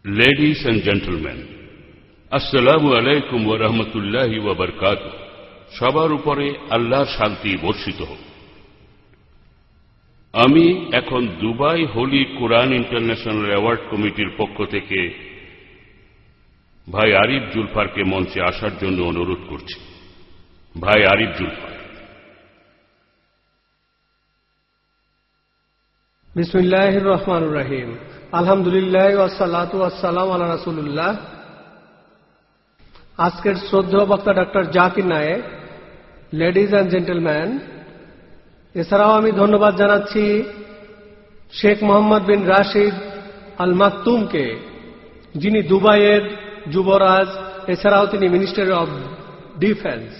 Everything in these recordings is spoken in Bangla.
Ladies and gentlemen, Assalamu alaikum wa rahmatullahi wa barakatuh. সবার উপরে আল্লাহর শান্তি বর্ষিত হোক। আমি এখন Dubai holy Quran international award কমিটির পক্ষ থেকে ভাই আরিফ জুলফারকে মঞ্চে আসার জন্য অনুরোধ করছি। ভাই আরিফ জুলফার। বিসমিল্লাহির রহমানির রহিম। আলহামদুলিল্লাহ ওয়াসসালাতু ওয়াসসালামু আলা রাসূলিল্লাহ। আজকের শ্রদ্ধেয় বক্তা doctor Zakir Naik, ladies and gentleman, এছাড়াও আমি ধন্যবাদ জানাচ্ছি শেখ মোহাম্মদ বিন রাশিদ আল মাকতুমকে, যিনি দুবাইয়ের যুবরাজ, এছাড়াও তিনি minister of defence.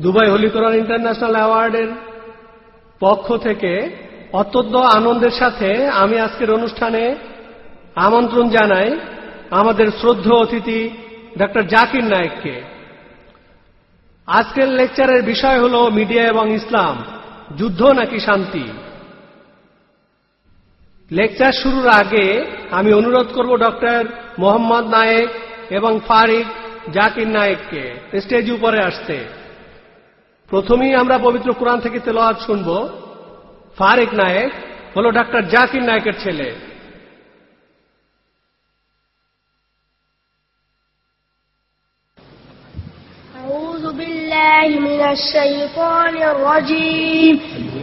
Dubai holy Quran international অ্যাওয়ার্ডের পক্ষ থেকে অত্যন্ত আনন্দের সাথে আমি আজকের অনুষ্ঠানে আমন্ত্রণ জানাই আমাদের শ্রদ্ধেয় অতিথি ডক্টর জাকির নায়েককে। আজকের লেকচারের বিষয় হল মিডিয়া এবং ইসলাম, যুদ্ধ নাকি শান্তি। লেকচার শুরুর আগে আমি অনুরোধ করব ডক্টর মোহাম্মদ নায়েক এবং ফারিক জাকির নায়েককে স্টেজ উপরে আসতে। প্রথমেই আমরা পবিত্র কোরআন থেকে তেলাওয়াত শুনব। ফারিক নায়েক হল ডক্টর জাকির নায়েকের ছেলে। أعوذ بالله من الشيطان الرجيم.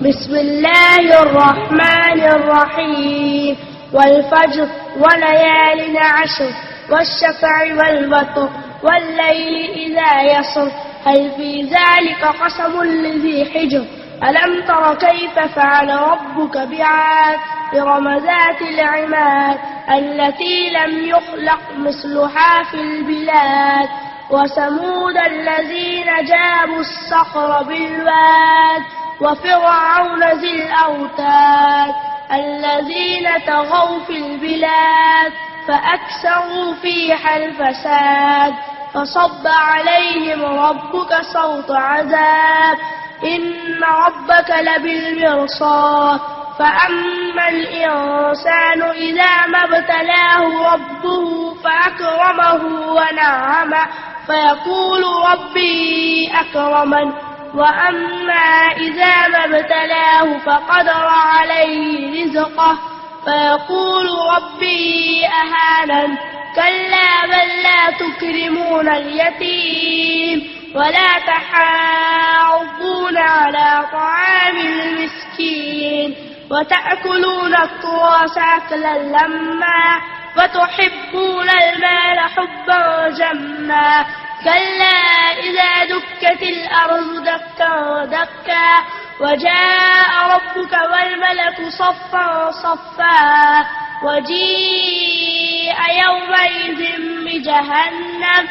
بسم الله الرحمن الرحيم. والفجر وليال عشر والشفع والوتر والليل إذا يسر هل في ذلك قسم لذي حجر ألم تر كيف فعل ربك بعاد إرم ذات العماد التي لم يخلق مثلها في البلاد وثمود الذين جابوا الصخر بالواد وفرعون ذي الأوتاد الذين طغوا في البلاد فأكثروا فيها الفساد فصب عليهم ربك صوت عذاب إن ربك لبالمرصاد فأما الإنسان إذا ما ابتلاه ربه فأكرمه ونعمه فيقول ربي أكرمن وأما إذا ما ابتلاه فقدر عليه رزقه فيقول ربي أهانن كلا بل لا تكرمون اليتيم ولا تحاضون على طعام المسكين وتأكلون التراث أكلا لما وتحبون المال حبا جما كلا إذا دكت الأرض دكا دكا وجاء ربك والملك صفا صفا وجيء يومئذ بجهنم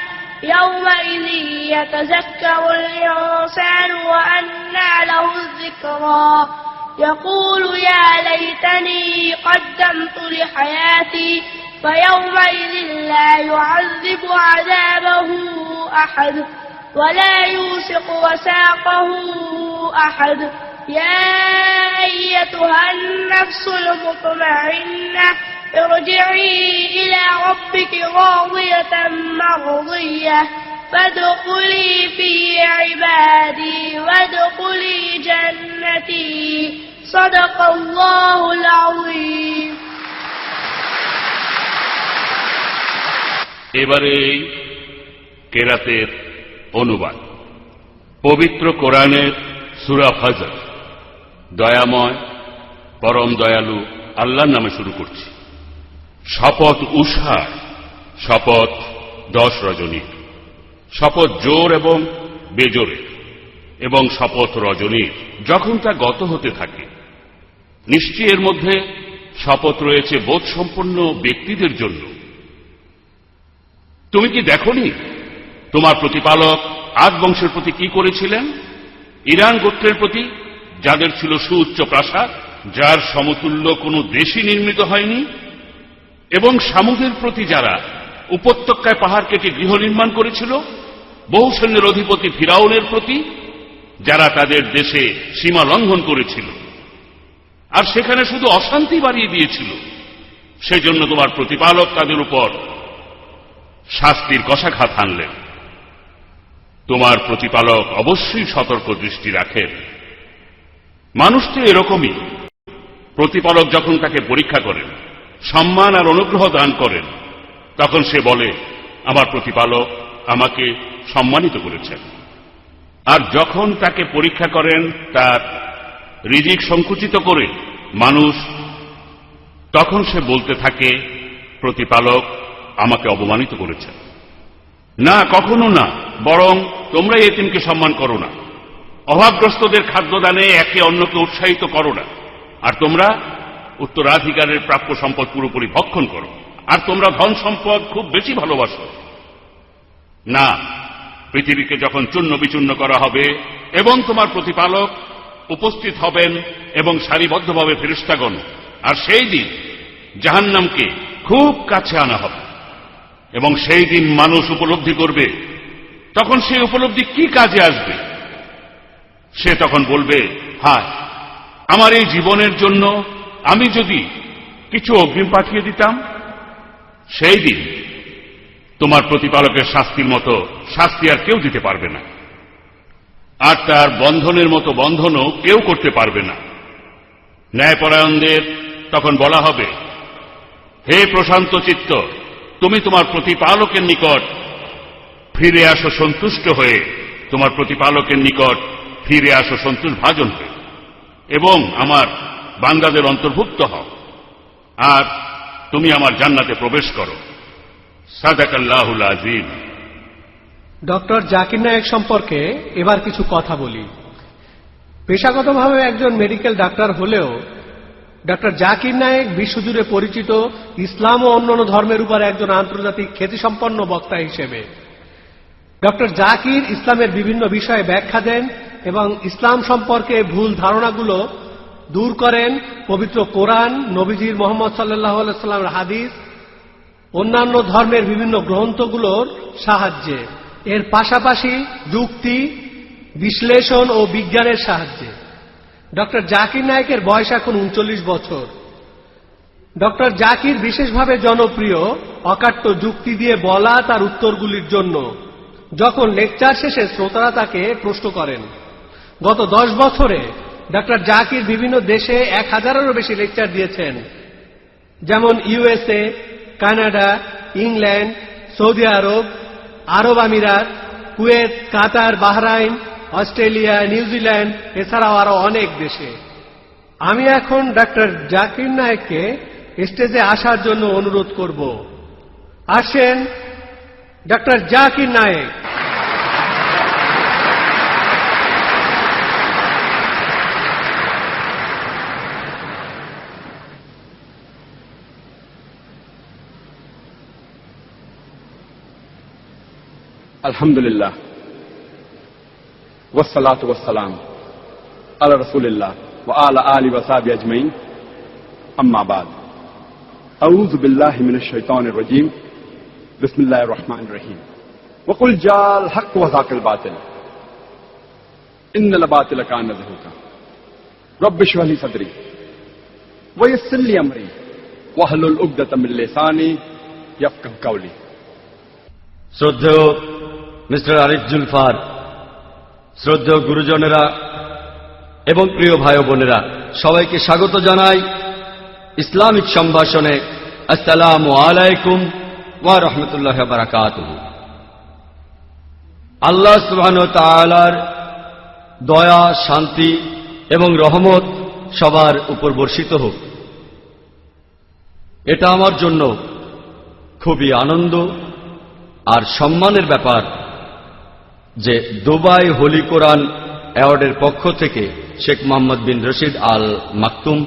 يومئذ يتذكر الإنسان وأنى له الذكرى يقول يا ليتني قدمت لحياتي فيومئذ لا يعذب عذابه أحد ولا يوثق وثاقه أحد يا أيتها النفس المطمئنة ارجعي إلى ربك راضية مرضية فادخلي في عبادي وادخلي جنتي صدق الله العظيم. এবারে কেরাতের অনুবাদ। পবিত্র কোরআনের সূরা ফজর। দয়াময় পরম দয়ালু আল্লাহর নামে শুরু করছি। শপথ উষার, শপথ 10 রজনীর, শপথ জোর এবং বেজোরের, এবং শপথ রজনীর যখন তা গত হতে থাকে। নিশ্চয়ই এর মধ্যে শপথ রয়েছে বোধসম্পন্ন ব্যক্তিদের জন্য। তুমি কি দেখোনি তোমার প্রতিপালক আদ বংশের প্রতি কি করেছিলেন? ইরান গোত্রের প্রতি, যাদের ছিল সুউচ্চ প্রাসাদ, যার সমতুল্য কোনো দেশই নির্মিত হয়নি, এবং সামুদের প্রতি, যারা উপত্যকায় পাহাড় কেটে গৃহ নির্মাণ করেছিল, বহু সৈন্যের অধিপতি ফিরাউনের প্রতি, যারা তাদের দেশে সীমা লঙ্ঘন করেছিল আর সেখানে শুধু অশান্তি বাড়িয়ে দিয়েছিল। সেই জন্য তোমার প্রতিপালক তাদের উপর শাস্তির কষাঘাত হানলেন। তোমার প্রতিপালক অবশ্যই সতর্ক দৃষ্টি রাখেন। মানুষ তো এরকমই, প্রতিপালক যখন তাকে পরীক্ষা করেন, সম্মান আর অনুগ্রহ দান করেন, তখন সে বলে আমার প্রতিপালক আমাকে সম্মানিত করেছেন। আর যখন তাকে পরীক্ষা করেন তার রিজিক সংকুচিত করে মানুষ, তখন সে বলতে থাকে প্রতিপালক আমাকে অপমানিত করেছেন। না, কখনো না, বরং তোমরা এতিমকে সম্মান করো না, অভাবগ্রস্তদের খাদ্যদানে একে অন্যকে উৎসাহিত করো না, আর তোমরা উত্তরাধিকারের প্রাপ্য সম্পদ পুরোপুরি ভক্ষণ করো, আর তোমরা ধন সম্পদ খুব বেশি ভালোবাসো। না, পৃথিবীকে যখন চূর্ণ বিচূর্ণ করা হবে এবং তোমার প্রতিপালক উপস্থিত হবেন এবং সারিবদ্ধভাবে ফেরেশতাগণ, আর সেই দিন জাহান্নামকে খুব কাছে আনা হবে এবং সেই দিন মানুষ উপলব্ধি করবে, তখন সেই উপলব্ধি কি কাজে আসবে? সে তখন বলবে, হায়, আমার এই জীবনের জন্য আমি যদি কিছু অগ্রিম পাঠিয়ে দিতাম। সেই দিন তোমার প্রতিপালকের শাস্তির মতো শাস্তি আর কেউ দিতে পারবে না, আর তার বন্ধনের মতো বন্ধনও কেউ করতে পারবে না। ন্যায়পরায়ণদের তখন বলা হবে, হে প্রশান্ত চিত্ত, তুমি তোমার প্রতিপালকের নিকট ফিরে আসো সন্তুষ্ট হয়ে, তোমার প্রতিপালকের নিকট ফিরে আসো সন্তোষ ভাজন হয়ে, এবং আমার বান্দাদের অন্তর্ভুক্ত হও, আর তুমি আমার জান্নাতে প্রবেশ করো। সাদাকাল্লাহুল আযীম। ডক্টর জাকির নায়েক সম্পর্কে এবার কিছু কথা বলি। পেশাগতভাবে একজন মেডিকেল ডাক্তার হলেও ডক্টর জাকির নায়েক বিশ্বজুড়ে পরিচিত ইসলাম ও অন্যান্য ধর্মের উপর একজন আন্তর্জাতিক খ্যাতিসম্পন্ন বক্তা হিসেবে। ডক্টর জাকির ইসলামের বিভিন্ন বিষয়ে ব্যাখ্যা দেন এবং ইসলাম সম্পর্কে ভুল ধারণাগুলো দূর করেন পবিত্র কোরআন, নবীজির মোহাম্মদ সাল্লাল্লাহু আলাইহি সাল্লামের হাদিস, অন্যান্য ধর্মের বিভিন্ন গ্রন্থগুলোর সাহায্যে, এর পাশাপাশি যুক্তি, বিশ্লেষণ ও বিজ্ঞানের সাহায্যে। ডক্টর জাকির নায়েকের বয়স এখন 39 বছর। ডক্টর জাকির বিশেষভাবে জনপ্রিয় অকাট্য যুক্তি দিয়ে বলা তার উত্তরগুলির জন্য, যখন লেকচার শেষে শ্রোতারা তাকে প্রশ্ন করেন। গত 10 বছরে ডক্টর জাকির বিভিন্ন দেশে 1000-এরও বেশি লেকচার দিয়েছেন, যেমন ইউএসএ, কানাডা, ইংল্যান্ড, সৌদি আরব, আরব আমিরাত, কুয়েত, কাতার, বাহরাইন, অস্ট্রেলিয়া, নিউজিল্যান্ড, এছাড়াও আরো অনেক দেশে। আমি এখন ডক্টর জাকির নায়েককে স্টেজে আসার জন্য অনুরোধ করব। আসেন ডক্টর জাকির নায়েক। अल्हम्दुलिल्लाह वस्सलातु वस्सलाम अला रसूलिल्लाह व आला आलि व सहाबी अजमईन, अम्मा बाद। अऊज़ु बिल्लाहि मिनश शैतानिर रजीम, बिस्मिल्लाहिर रहमानिर रहीम। वकुल जाल हक़ व ज़ाक़िल बातिल, इन्नल बातिल कान ज़हूका। रब्बि इश्रह ली सदरी व यस्सिर ली अमरी वहलुल उक़दतम मिन लिसानी यफ़क़हू क़ौली। শ্রদ্ধেয় মিস্টার আরিফ জুলফার, শ্রদ্ধেয় গুরুজনেরা এবং প্রিয় ভাই বোনেরা, সবাইকে স্বাগত জানাই ইসলামিক সম্ভাষণে। আসসালামু আলাইকুম ওয়া রাহমাতুল্লাহি ওয়া বারাকাতুহু। আল্লাহ সুবহানাহু ওয়া তাআলার দয়া, শান্তি এবং রহমত সবার উপর বর্ষিত হোক। এটা আমার জন্য খুবই আনন্দ আর সম্মানের ব্যাপার যে দুবাই হোলি কোরআন অ্যাওয়ার্ডের পক্ষ থেকে শেখ মোহাম্মদ বিন রশিদ আল মাকতুম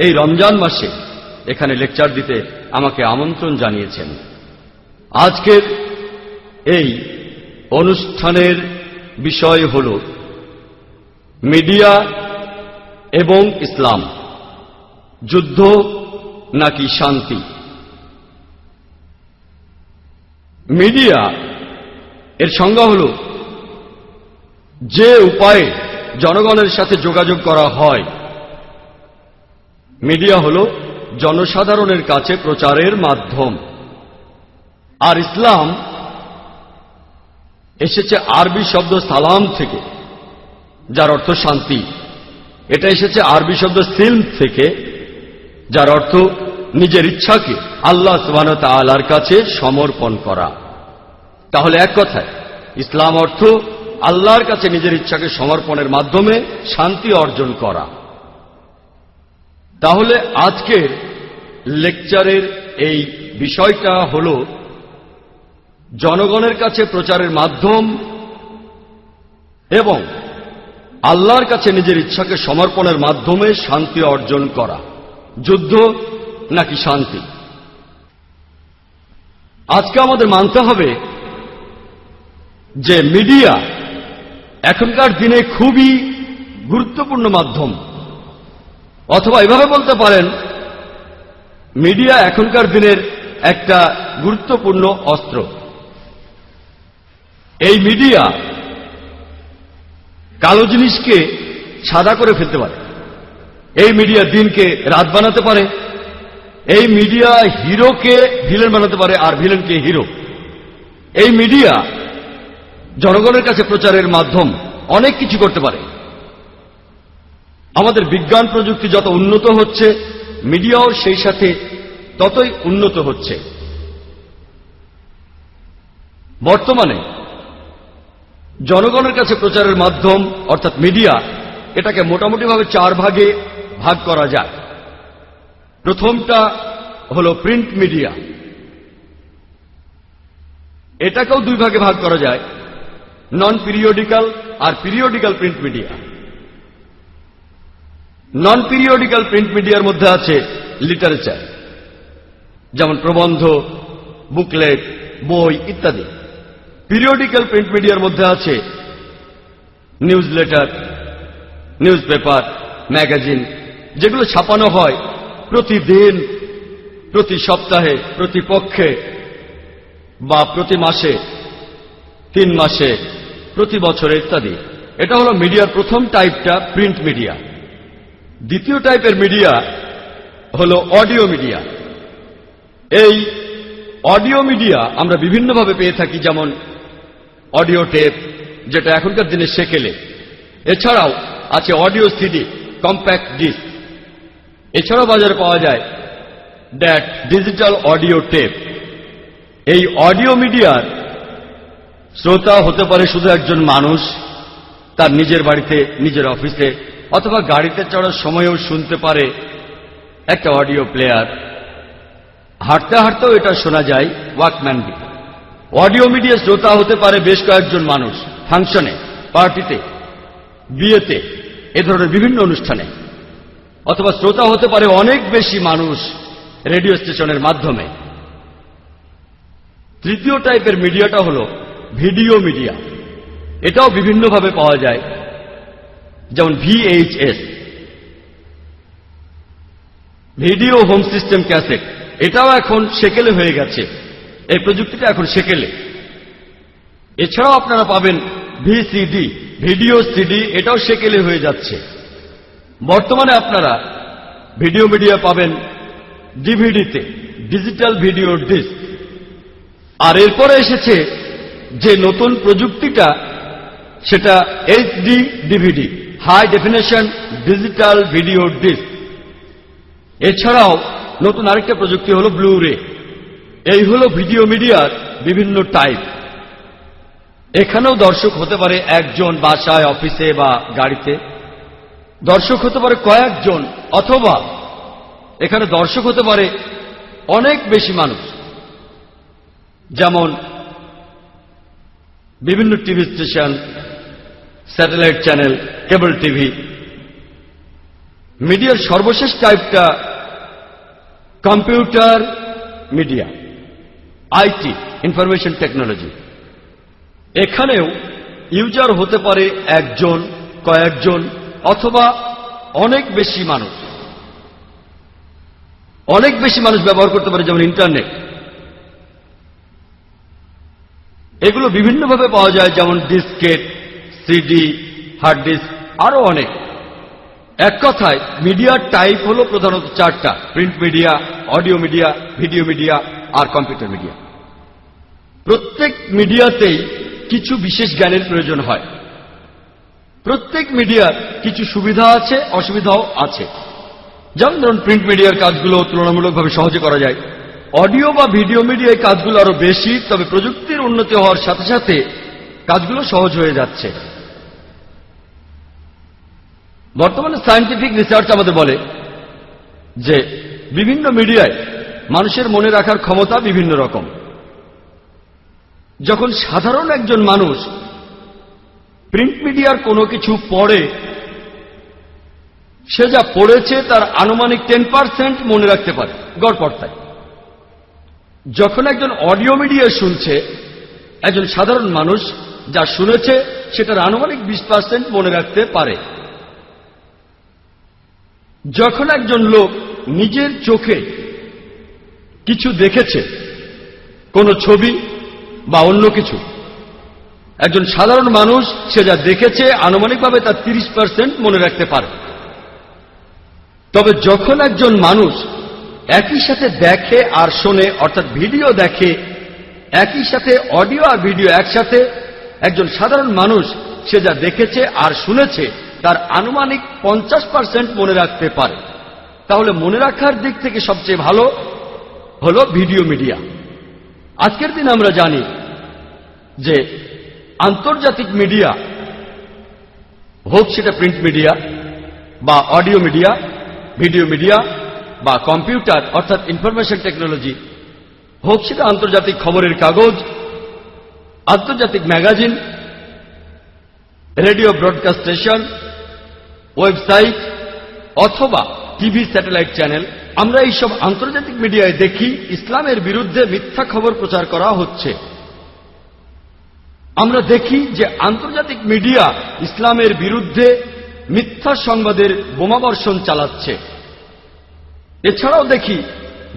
এই রমজান মাসে এখানে লেকচার দিতে আমাকে আমন্ত্রণ জানিয়েছেন। আজকের এই অনুষ্ঠানের বিষয় হল মিডিয়া এবং ইসলাম, যুদ্ধ নাকি শান্তি। মিডিয়া এর সংজ্ঞা হল যে উপায়ে জনগণের সাথে যোগাযোগ করা হয়। মিডিয়া হল জনসাধারণের কাছে প্রচারের মাধ্যম। আর ইসলাম এসেছে আরবি শব্দ সালাম থেকে, যার অর্থ শান্তি। এটা এসেছে আরবি শব্দ সিলম থেকে, যার অর্থ নিজের ইচ্ছাকে আল্লাহ সুবহানাহু ওয়া তাআলার কাছে সমর্পণ করা। তাহলে এক কথায় ইসলাম অর্থ আল্লাহর কাছে নিজের ইচ্ছাকে সমর্পণের মাধ্যমে শান্তি অর্জন করা। তাহলে আজকের লেকচারের এই বিষয়টা হল জনগণের কাছে প্রচারের মাধ্যম এবং আল্লাহর কাছে নিজের ইচ্ছাকে সমর্পণের মাধ্যমে শান্তি অর্জন করা। যুদ্ধ নাকি শান্তি? আজকে আমাদের মানতে হবে যে মিডিয়া এখনকার দিনে খুবই গুরুত্বপূর্ণ মাধ্যম, অথবা এভাবে বলতে পারেন মিডিয়া এখনকার দিনের একটা গুরুত্বপূর্ণ অস্ত্র। এই মিডিয়া কালো জিনিসকে সাদা করে ফেলতে পারে, এই মিডিয়া দিনকে রাত বানাতে পারে, এই মিডিয়া হিরোকে ভিলেন বানাতে পারে আর ভিলেনকে হিরো। এই মিডিয়া জনগণের কাছে প্রচারের মাধ্যম, অনেক কিছু করতে পারে। আমাদের বিজ্ঞান প্রযুক্তি যত উন্নত হচ্ছে, মিডিয়াও সেই সাথে ততই উন্নত হচ্ছে। বর্তমানে জনগণের কাছে প্রচারের মাধ্যম অর্থাৎ মিডিয়া, এটাকে মোটামুটিভাবে 4 ভাগে ভাগ করা যায়। প্রথমটা হল প্রিন্ট মিডিয়া, এটাকেও 2 ভাগে ভাগ করা যায়, নন পিরিয়ডিক্যাল আর পিরিয়ডিক্যাল প্রিন্ট মিডিয়া। নন পিরিয়ডিক্যাল প্রিন্ট মিডিয়ার মধ্যে আছে লিটারেচার, যেমন প্রবন্ধ, বুকলেট, বই ইত্যাদি। পিরিয়ডিক্যাল প্রিন্ট মিডিয়ার মধ্যে আছে news letter, news paper, magazine, যেগুলো ছাপানো হয় প্রতিদিন, প্রতি সপ্তাহে, প্রতি পক্ষে বা প্রতি মাসে, 3 মাসে, প্রতি বছরে ইত্যাদি। এটা হলো মিডিয়ার প্রথম টাইপটা, প্রিন্ট মিডিয়া। দ্বিতীয় টাইপের মিডিয়া হলো অডিও মিডিয়া। এই অডিও মিডিয়া আমরা বিভিন্নভাবে পেয়ে থাকি, যেমন অডিও টেপ, যেটা এখনকার দিনে সেকেলে। এছাড়াও আছে অডিও সিডি, কম্প্যাক্ট ডিস্ক। এছাড়াও বাজারে পাওয়া যায় ড্যাট, ডিজিটাল অডিও টেপ। এই অডিও মিডিয়ার শ্রোতা হতে পারে শুধু একজন মানুষ, তার নিজের বাড়িতে, নিজের অফিসে অথবা গাড়িতে চড়ার সময়েও শুনতে পারে একটা অডিও প্লেয়ার। হাঁটতে হাঁটতেও এটা শোনা যায় ওয়াকম্যান দিয়ে। অডিও মিডিয়া শ্রোতা হতে পারে বেশ কয়েকজন মানুষ, ফাংশনে, পার্টিতে, বিয়েতে, এ ধরনের বিভিন্ন অনুষ্ঠানে। অথবা শ্রোতা হতে পারে অনেক বেশি মানুষ রেডিও স্টেশনের মাধ্যমে। তৃতীয় টাইপের মিডিয়াটা হল ভিডিও মিডিয়া। এটাও বিভিন্নভাবে পাওয়া যায়, যেমন VHS, video home system cassette. এটাও এখন সেকেলে হয়ে গেছে, এই প্রযুক্তিটা এখন সেকেলে। এছাড়াও আপনারা পাবেন VCD, ভিডিও সিডি, এটাও সেকেলে হয়ে যাচ্ছে। বর্তমানে আপনারা ভিডিও মিডিয়া পাবেন ডিভিডিতে, ডিজিটাল ভিডিও ডিস্ক। আর এরপরে এসেছে যে নতুন প্রযুক্তিটা, সেটা HD DVD, high definition digital video disc. এছাড়াও নতুন আরেকটা প্রযুক্তি হলো ব্লু-রে। এই হলো ভিডিও মিডিয়ার বিভিন্ন টাইপ। এখানেও দর্শক হতে পারে একজন, বাসায়, অফিসে বা গাড়িতে। দর্শক হতে পারে কয়েকজন, অথবা এখানে দর্শক হতে পারে অনেক বেশি মানুষ, যেমন বিভিন্ন TV station, satellite channel, cable TV. মিডিয়ার সর্বশেষ টাইপটা computer media, IT, information technology. এখানেও ইউজার হতে পারে একজন, কয়েকজন অথবা অনেক বেশি মানুষ। অনেক বেশি মানুষ ব্যবহার করতে পারে, যেমন ইন্টারনেট। এগুলো বিভিন্নভাবে পাওয়া যায়, যেমন ডিস্কেট, সিডি, হার্ড ডিস্ক, আরো অনেক। এক কথায় মিডিয়ার টাইপ হলো প্রধানত চারটা: print media, audio media, video media আর কম্পিউটার মিডিয়া। প্রত্যেক মিডিয়াতেই কিছু বিশেষ জ্ঞানের প্রয়োজন হয়। প্রত্যেক মিডিয়ার কিছু সুবিধা আছে, অসুবিধাও আছে। যেমন ধরুন, প্রিন্ট মিডিয়ার কাজগুলো তুলনামূলকভাবে সহজে করা যায়। অডিও বা ভিডিও মিডিয়ায় কাজগুলো আরো বেশি, তবে প্রযুক্তির উন্নতি হওয়ার সাথে সাথে কাজগুলো সহজ হয়ে যাচ্ছে। বর্তমানে সায়েন্টিফিক রিসার্চ আমাদের বলে যে বিভিন্ন মিডিয়ায় মানুষের মনে রাখার ক্ষমতা বিভিন্ন রকম। যখন সাধারণ একজন মানুষ প্রিন্ট মিডিয়ার কোনো কিছু পড়ে, সে যা পড়েছে তার আনুমানিক 10% মনে রাখতে পারে গড়পড়তায়। যখন একজন অডিও মিডিয়া শুনছে, একজন সাধারণ মানুষ যা শুনেছে সেটার আনুমানিক 20% মনে রাখতে পারে। যখন একজন লোক নিজের চোখে কিছু দেখেছে, কোনো ছবি বা অন্য কিছু, একজন সাধারণ মানুষ সে যা দেখেছে আনুমানিকভাবে তার 30% মনে রাখতে পারে। তবে যখন একজন মানুষ একই সাথে দেখে আর শোনে, অর্থাৎ ভিডিও দেখে, একই সাথে অডিও আর ভিডিও একসাথে, একজন সাধারণ মানুষ সে যা দেখেছে আর শুনেছে তার আনুমানিক 50% মনে রাখতে পারে। তাহলে মনে রাখার দিক থেকে সবচেয়ে ভালো হলো ভিডিও মিডিয়া। আজকের দিন আমরা জানি যে আন্তর্জাতিক মিডিয়া, হোক সেটা প্রিন্ট মিডিয়া বা অডিও মিডিয়া, ভিডিও মিডিয়া বা কম্পিউটার অর্থাৎ ইনফরমেশন টেকনোলজি, হোক সেটা আন্তর্জাতিক খবরের কাগজ, আন্তর্জাতিক magazine, radio broadcast station, website অথবা টিভি স্যাটেলাইট চ্যানেল, আমরা এইসব আন্তর্জাতিক মিডিয়ায় দেখি ইসলামের বিরুদ্ধে মিথ্যা খবর প্রচার করা হচ্ছে। আমরা দেখি যে আন্তর্জাতিক মিডিয়া ইসলামের বিরুদ্ধে মিথ্যা সংবাদের বোমাবর্ষণ চালাচ্ছে। এছাড়াও দেখি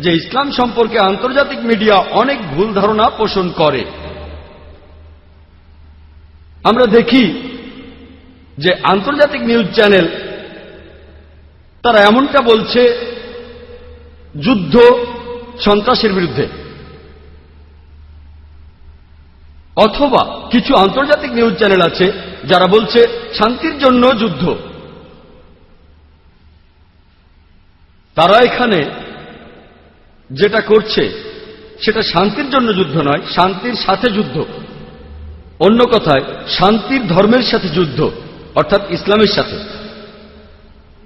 যে ইসলাম সম্পর্কে আন্তর্জাতিক মিডিয়া অনেক ভুল ধারণা পোষণ করে। আমরা দেখি যে আন্তর্জাতিক নিউজ চ্যানেল তারা এমনটা বলছে যুদ্ধ সন্ত্রাসের বিরুদ্ধে, অথবা কিছু আন্তর্জাতিক নিউজ চ্যানেল আছে যারা বলছে শান্তির জন্য যুদ্ধ। তারা এখানে যেটা করছে সেটা শান্তির জন্য যুদ্ধ নয়, শান্তির সাথে যুদ্ধ। অন্য কথায় শান্তির ধর্মের সাথে যুদ্ধ, অর্থাৎ ইসলামের সাথে।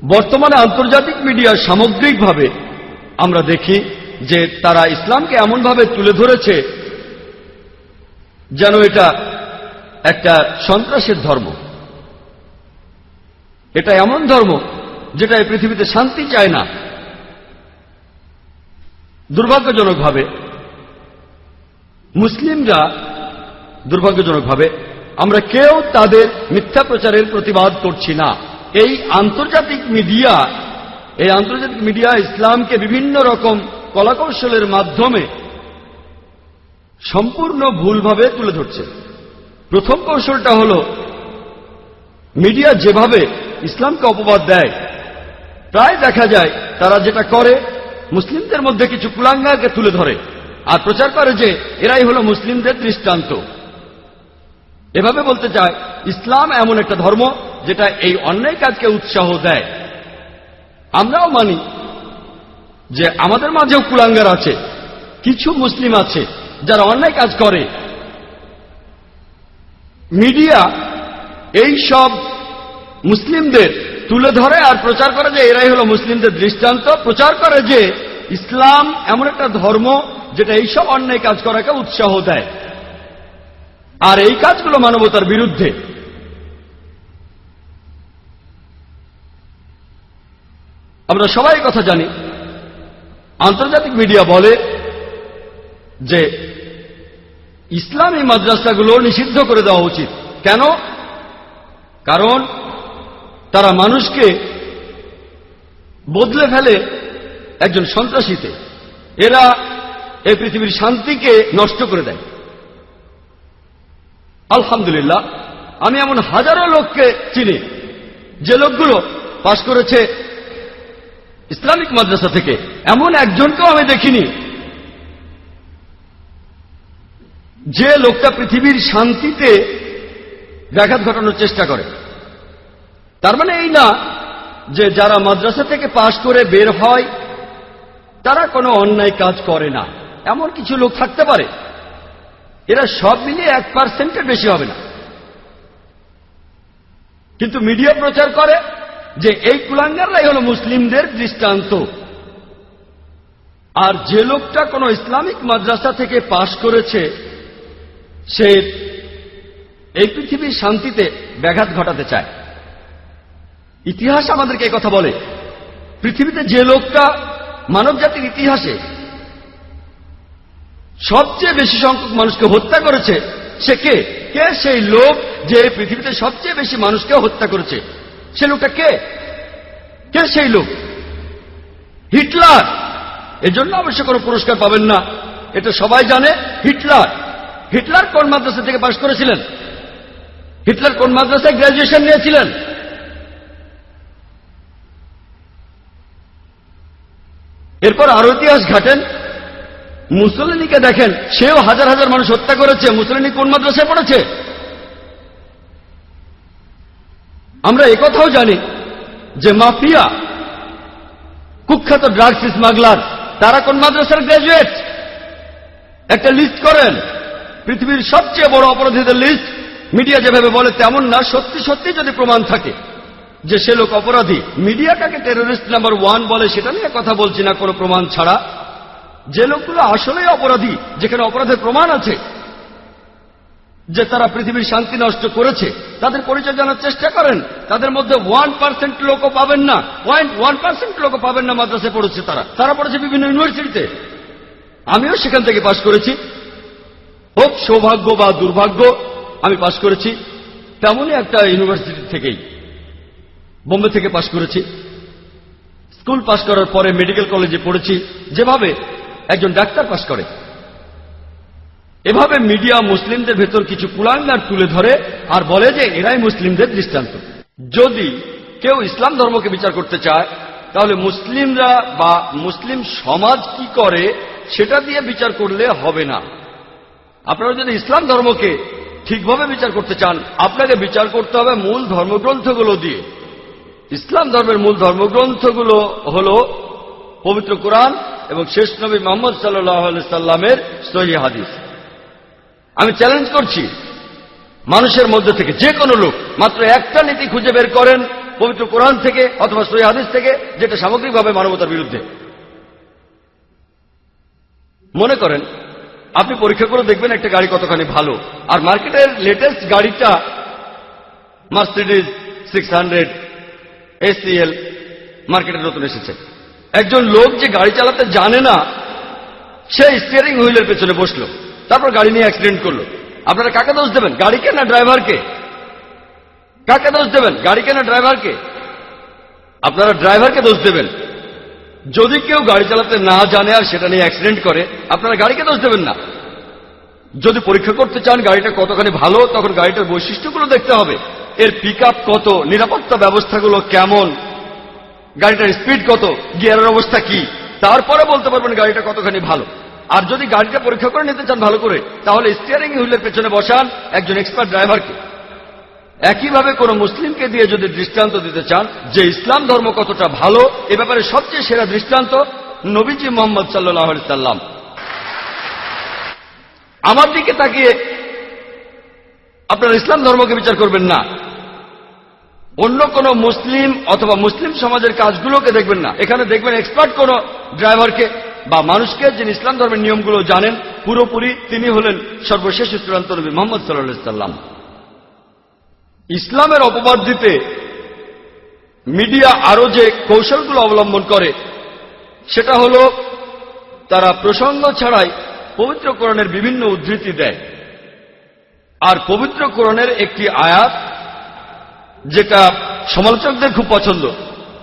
বর্তমানে আন্তর্জাতিক মিডিয়া সামগ্রিকভাবে আমরা দেখি যে তারা ইসলামকে এমনভাবে তুলে ধরেছে যেন এটা একটা সন্ত্রাসের ধর্ম। এটা এমন ধর্ম যেটা এই পৃথিবীতে শান্তি চায় না। দুর্ভাগ্যজনকভাবে মুসলিমরা, দুর্ভাগ্যজনকভাবে আমরা কেউ তাদের মিথ্যা প্রচারের প্রতিবাদ করছি না। এই আন্তর্জাতিক মিডিয়া ইসলামকে বিভিন্ন রকম কলাকৌশলের মাধ্যমে সম্পূর্ণ ভুলভাবে তুলে ধরছে। প্রথম কৌশলটা হল, মিডিয়া যেভাবে ইসলামকে অপবাদ দেয়, প্রায় দেখা যায় তারা যেটা করে মুসলিমদের মধ্যে কিছু কুলাঙ্গারকে তুলে ধরে আর প্রচার করে যে এরাই হলো মুসলিমদের দৃষ্টান্ত। এভাবে বলতে চায় ইসলাম এমন একটা ধর্ম যেটা এই অন্যায় কাজকে উৎসাহ দেয়। আমরাও মানি যে আমাদের মাঝেও কুলাঙ্গার আছে, কিছু মুসলিম আছে যারা অন্যায় কাজ করে। মিডিয়া এই সব মুসলিমদের তুলে ধরে আর প্রচার করে যে এরাই হলো মুসলিমদের দৃষ্টান্ত, প্রচার করে যে ইসলাম এমন একটা ধর্ম যেটা এইসব অন্যায় কাজ করাকে উৎসাহ দেয়, আর এই কাজগুলো মানবতার বিরুদ্ধে। আমরা সবাই কথা জানি, আন্তর্জাতিক মিডিয়া বলে যে ইসলামী মাদ্রাসাগুলো নিষিদ্ধ করে দেওয়া উচিত। কেন? কারণ তারা মানুষকে বদলে ফেলে একজন সন্ত্রাসীতে। এরা এই পৃথিবীর শান্তিকে নষ্ট করে দেয়। আলহামদুলিল্লাহ, আমি এমন হাজারো লোককে চিনি যে লোকগুলো পাশ করেছে ইসলামিক মাদ্রাসা থেকে, এমন একজনকেও আমি দেখিনি যে লোকটা পৃথিবীর শান্তিতে ব্যাঘাত ঘটানোর চেষ্টা করে। তার মানে এই না যে যারা মাদ্রাসা থেকে পাশ করে বের হয় তারা কোনো অন্যায় কাজ করে না, এমন কিছু লোক থাকতে পারে, এরা সব মিলিয়ে 1% বেশি হবে না। কিন্তু মিডিয়া প্রচার করে যে এই কুলাঙ্গাররাই হল মুসলিমদের দৃষ্টান্ত। আর যে লোকটা কোনো ইসলামিক মাদ্রাসা থেকে পাশ করেছে সে এই পৃথিবীর শান্তিতে ব্যাঘাত ঘটাতে চায়। ইতিহাস আমাদেরকে কথা বলে, পৃথিবীতে যে লোকটা মানব জাতির ইতিহাসে সবচেয়ে বেশি সংখ্যক মানুষকে হত্যা করেছে সে কে? কে সেই লোক যে পৃথিবীতে সবচেয়ে বেশি মানুষকে হত্যা করেছে? সে লোকটা কে? কে সেই লোক? হিটলার। এজন্য অবশ্য কোনো পুরস্কার পাবেন না, এটা সবাই জানে। হিটলার। হিটলার কোন মাদ্রাসা থেকে পাশ করেছিলেন? হিটলার কোন মাদ্রাসায় গ্র্যাজুয়েশন নিয়েছিলেন? এরপর আরো ইতিহাস ঘাটেন, মুসলিনীকে দেখেন, সেও হাজার হাজার মানুষ হত্যা করেছে। মুসলিনী কোন মাদ্রাসায় পড়েছে? আমরা একথাও জানি যে মাফিয়া, কুখ্যাত ড্রাগস স্মাগলার, তারা কোন মাদ্রাসার গ্র্যাজুয়েট? একটা লিস্ট করেন, পৃথিবীর সবচেয়ে বড় অপরাধীদের লিস্ট। মিডিয়া যেভাবে বলে তেমন না, সত্যি সত্যি যদি প্রমাণ থাকে যে সে লোক অপরাধী, মিডিয়া কাকে টেররিস্ট নাম্বার 1 বলে সেটা নিয়ে কথা বলছি না কোনো প্রমাণ ছাড়া। যে লোকগুলো আসলেই অপরাধী, যেখানে অপরাধের প্রমাণ আছে যে তারা পৃথিবীর শান্তি নষ্ট করেছে, তাদের পরিচয় জানার চেষ্টা করেন। তাদের মধ্যে 1% লোকও পাবেন না, 0.1% লোকও পাবেন না মাদ্রাসায় পড়েছে। তারা পড়েছে বিভিন্ন ইউনিভার্সিটিতে। আমিও সেখান থেকে পাশ করেছি, হোক সৌভাগ্য বা দুর্ভাগ্য, আমি পাশ করেছি তেমনই একটা ইউনিভার্সিটি থেকেই, বোম্বে থেকে পাশ করেছি। স্কুল পাশ করার পরে মেডিকেল কলেজে পড়েছি, যেভাবে একজন ডাক্তার পাশ করে। এভাবে মিডিয়া মুসলিমদের ভেতর কিছু কুলাঙ্গার তুলে ধরে আর বলে যে এরাই মুসলিমদের দৃষ্টান্ত। যদি কেউ ইসলাম ধর্মকে বিচার করতে চায় তাহলে মুসলিমরা বা মুসলিম সমাজ কি করে সেটা দিয়ে বিচার করলে হবে না। আপনারা যদি ইসলাম ধর্মকে ঠিকভাবে বিচার করতে চান, আপনাকে বিচার করতে হবে মূল ধর্মগ্রন্থগুলো দিয়ে। ইসলাম ধর্মের মূল ধর্মগ্রন্থগুলো হল পবিত্র কোরআন এবং শেষ নবী মুহাম্মদ সাল্লাল্লাহু আলাইহি সাল্লামের সহিহ হাদিস। আমি চ্যালেঞ্জ করছি, মানুষের মধ্যে থেকে যে কোনো লোক মাত্র একটা নীতি খুঁজে বের করেন পবিত্র কোরআন থেকে অথবা সহিহ হাদিস থেকে যেটা সামগ্রিকভাবে মানবতার বিরুদ্ধে। মনে করেন আপনি পরীক্ষা করে দেখবেন একটা গাড়ি কতখানি ভালো, আর মার্কেটের লেটেস্ট গাড়িটা মার্সিডিজ 600 ACL মার্কেটে নতুন এসেছে। একজন লোক যে গাড়ি চালাতে জানে না, সে স্টিয়ারিং হুইলের পেছনে বসলো, তারপর গাড়ি নিয়ে অ্যাক্সিডেন্ট করলো। আপনারা কাকে দোষ দেবেন? গাড়িকে না ড্রাইভারকে? কাকে দোষ দেবেন? গাড়িকে না ড্রাইভারকে? আপনারা ড্রাইভারকে দোষ দেবেন। যদি কেউ গাড়ি চালাতে না জানে আর সেটা নিয়ে অ্যাক্সিডেন্ট করে, আপনারা গাড়িকে দোষ দেবেন না। যদি পরীক্ষা করতে চান গাড়িটা কতখানি ভালো, তখন গাড়িটার বৈশিষ্ট্যগুলো দেখতে হবে। এর পিকআপ কত, নিরাপত্তা ব্যবস্থাগুলো কেমন, গাড়িটার স্পিড কত, গিয়ারের অবস্থা কি, তারপরে বলতে পারবেন গাড়িটা কতখানি ভালো। আর যদি গাড়িটা পরীক্ষা করে নিতে চান ভালো করে, তাহলে স্টিয়ারিং হুইলের পেছনে বসান একজন এক্সপার্ট ড্রাইভারকে। একইভাবে কোন মুসলিমকে দিয়ে যদি দৃষ্টান্ত দিতে চান যে ইসলাম ধর্ম কতটা ভালো, এ ব্যাপারে সবচেয়ে সেরা দৃষ্টান্ত নবীজি মুহাম্মদ সাল্লাল্লাহু আলাইহি সাল্লাম। আমার দিকে তাকিয়ে আপনারা ইসলাম ধর্মকে বিচার করবেন না, অন্য কোন মুসলিম অথবা মুসলিম সমাজের কাজগুলোকে দেখবেন না। এখানে দেখবেন এক্সপার্ট কোন ড্রাইভারকে বা মানুষকে, যিনি ইসলাম ধর্মের নিয়মগুলো জানেন পুরোপুরি। তিনি হলেন সর্বশেষ চূড়ান্ত নবী মুহাম্মদ সাল্লাল্লাহু আলাইহি সাল্লাম। ইসলামের অপবাদ দিতে মিডিয়া আরো যে কৌশলগুলো অবলম্বন করে সেটা হল তারা প্রসঙ্গ ছাড়াই পবিত্র কোরআনের বিভিন্ন উদ্ধৃতি দেয়। আর পবিত্র কোরআনের একটি আয়াত যেটা সমালোচকদের খুব পছন্দ,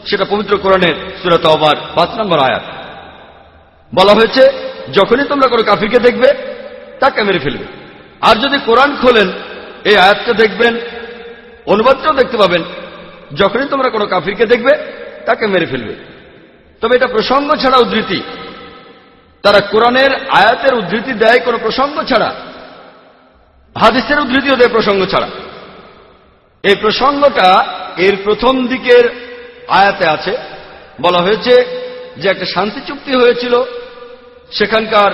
সেটা পবিত্র কোরআনের সূরা তাওবার 5 নম্বর আয়াত। বলা হয়েছে, যখনই তোমরা কোনো কাফিরকে দেখবে তাকে মেরে ফেলবে। আর যদি কোরআন খোলেন এই আয়াতটা দেখবেন, অনুবাদটাও দেখতে পাবেন, যখনই তোমরা কোনো কাফিরকে দেখবে তাকে মেরে ফেলবে। তবে এটা প্রসঙ্গ ছাড়া উদ্ধৃতি। তারা কোরআনের আয়াতের উদ্ধৃতি দেয় কোনো প্রসঙ্গ ছাড়া, হাদিসের উদ্ধৃতিও দেয় প্রসঙ্গ ছাড়া। এই প্রসঙ্গটা এর প্রথম দিকের আয়াতে আছে। বলা হয়েছে যে একটা শান্তি চুক্তি হয়েছিল সেখানকার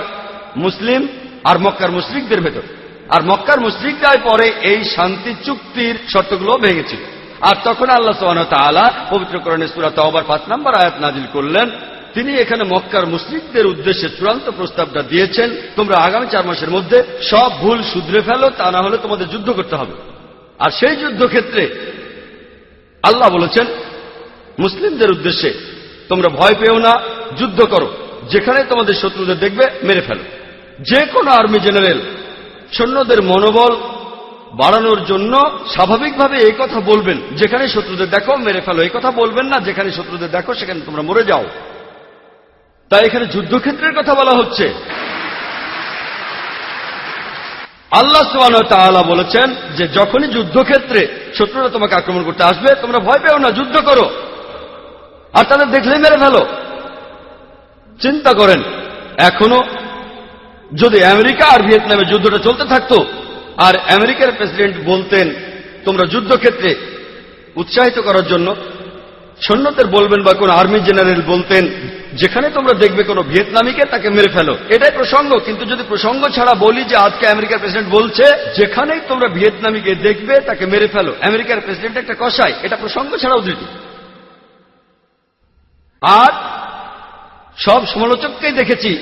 মুসলিম আর মক্কার মুশরিকদের ভেতর, আর মক্কার মুশরিকরাই পরে এই শান্তি চুক্তির শর্তগুলো ভেঙেছিল। আর তখন আল্লাহ সুবহানাহু ওয়া তাআলা পবিত্র কোরআনের সূরা তাওবার 5 নম্বর আয়াত নাজিল করলেন। তিনি এখানে মক্কার মুশরিকদের উদ্দেশ্যে চূড়ান্ত প্রস্তাবটা দিয়েছেন, তোমরা আগামী 4 মাসের মধ্যে সব ভুল শুধরে ফেলো, তা না হলে তোমাদের যুদ্ধ করতে হবে। আর সেই যুদ্ধক্ষেত্রে আল্লাহ বলেছেন মুসলিমদের উদ্দেশ্যে, তোমরা ভয় পেও না, যুদ্ধ করো, যেখানে তোমাদের শত্রুদের দেখবে মেরে ফেলো। যে কোনো আর্মি জেনারেল সৈন্যদের মনোবল বাড়ানোর জন্য স্বাভাবিকভাবে এই কথা বলবেন, যেখানে শত্রুদের দেখো মেরে ফেলো। এই কথা বলবেন না যেখানে শত্রুদের দেখো সেখানে তোমরা মরে যাও। তাই এখানে যুদ্ধক্ষেত্রের কথা বলা হচ্ছে। আল্লাহ সুবহানাহু ওয়া তাআলা বলেছেন যে যখনই যুদ্ধক্ষেত্রে শত্রুরা তোমাকে আক্রমণ করতে আসবে তোমরা ভয় পেও না, যুদ্ধ করো, আর তাদের দেখলেই মেরে ফেলো। চিন্তা করেন, এখনো যদি আমেরিকা আর ভিয়েতনামের যুদ্ধটা চলতে থাকতো আর আমেরিকার প্রেসিডেন্ট বলতেন তোমরা যুদ্ধক্ষেত্রে উৎসাহিত করার জন্য সৈন্যদের বলবেন, বা কোন আর্মি জেনারেল বলতেন যেখানে তোমরা দেখবে কোনো ভিয়েতনামিকে তাকে মেরে ফেলো, এটাই প্রসঙ্গ। কিন্তু যদি প্রসঙ্গ ছাড়া বলি যে আজকে আমেরিকার প্রেসিডেন্ট বলছে যেখানেই তোমরা ভিয়েতনামিকে দেখবে তাকে মেরে ফেলো, আমেরিকার প্রেসিডেন্ট একটা কসাই, এটা প্রসঙ্গ ছাড়া উদ্ধৃতি। আর সব সমালোচককেই দেখেছি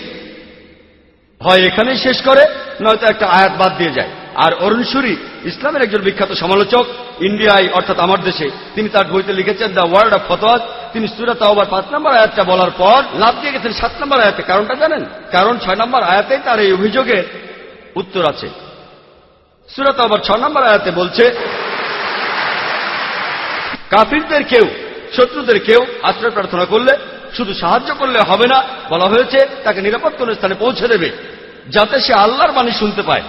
হয় এখানেই শেষ করে, নয়তো একটা আয়াত বাদ দিয়ে যায়। আর অরুণ সুরি ইসলামের একজন বিখ্যাত সমালোচক, ইন্ডিয়ায় অর্থাৎ আমার দেশে, তিনি তার বইতে লিখেছেন দ্য ওয়ার্ল্ড অফ ফতোয়াত। তিনি সূরা তাওবার 5 নম্বর আয়াতটা বলার পর লাভ দিয়ে গেছেন 7 নম্বর আয়াতে। কারণটা জানেন? কারণ 6 নম্বর আয়াতেই তার এই অভিযোগের উত্তর আছে। সূরা তাওবার 6 নম্বর আয়াতে বলছে কাফিরদের কেউ, শত্রুদের কেউ আশ্রয় প্রার্থনা করলে শুধু সাহায্য করলে হবে না, বলা হয়েছে তাকে নিরাপদ কোন স্থানে পৌঁছে দেবে যাতে সে আল্লাহর বাণী শুনতে পায়।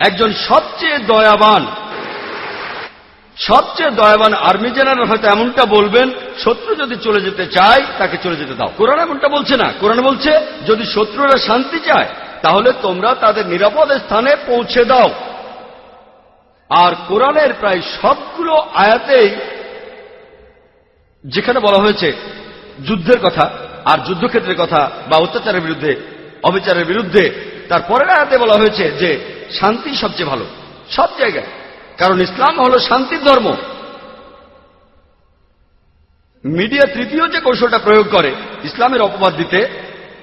একজন সবচেয়ে দয়াবান আর্মি জেনারেল হয়তো এমনটা বলবেন, শত্রু যদি চলে যেতে চায় তাকে চলে যেতে দাও। কোরআন এমনটা বলছে না। কোরআন বলছে যদি শত্রুরা শান্তি চায় তাহলে তোমরা তাদের নিরাপদ স্থানে পৌঁছে দাও। আর কোরআনের প্রায় সবগুলো আয়াতেই যেখানে বলা হয়েছে যুদ্ধের কথা আর যুদ্ধক্ষেত্রের কথা বা অত্যাচারের বিরুদ্ধে, অবিচারের বিরুদ্ধে, তারপরের আয়াতে বলা হয়েছে যে শান্তি সবচেয়ে ভালো সব জায়গায়, কারণ ইসলাম হলো শান্তির ধর্ম। মিডিয়া তৃতীয় যে কৌশলটা প্রয়োগ করে ইসলামের অপবাদ দিতে,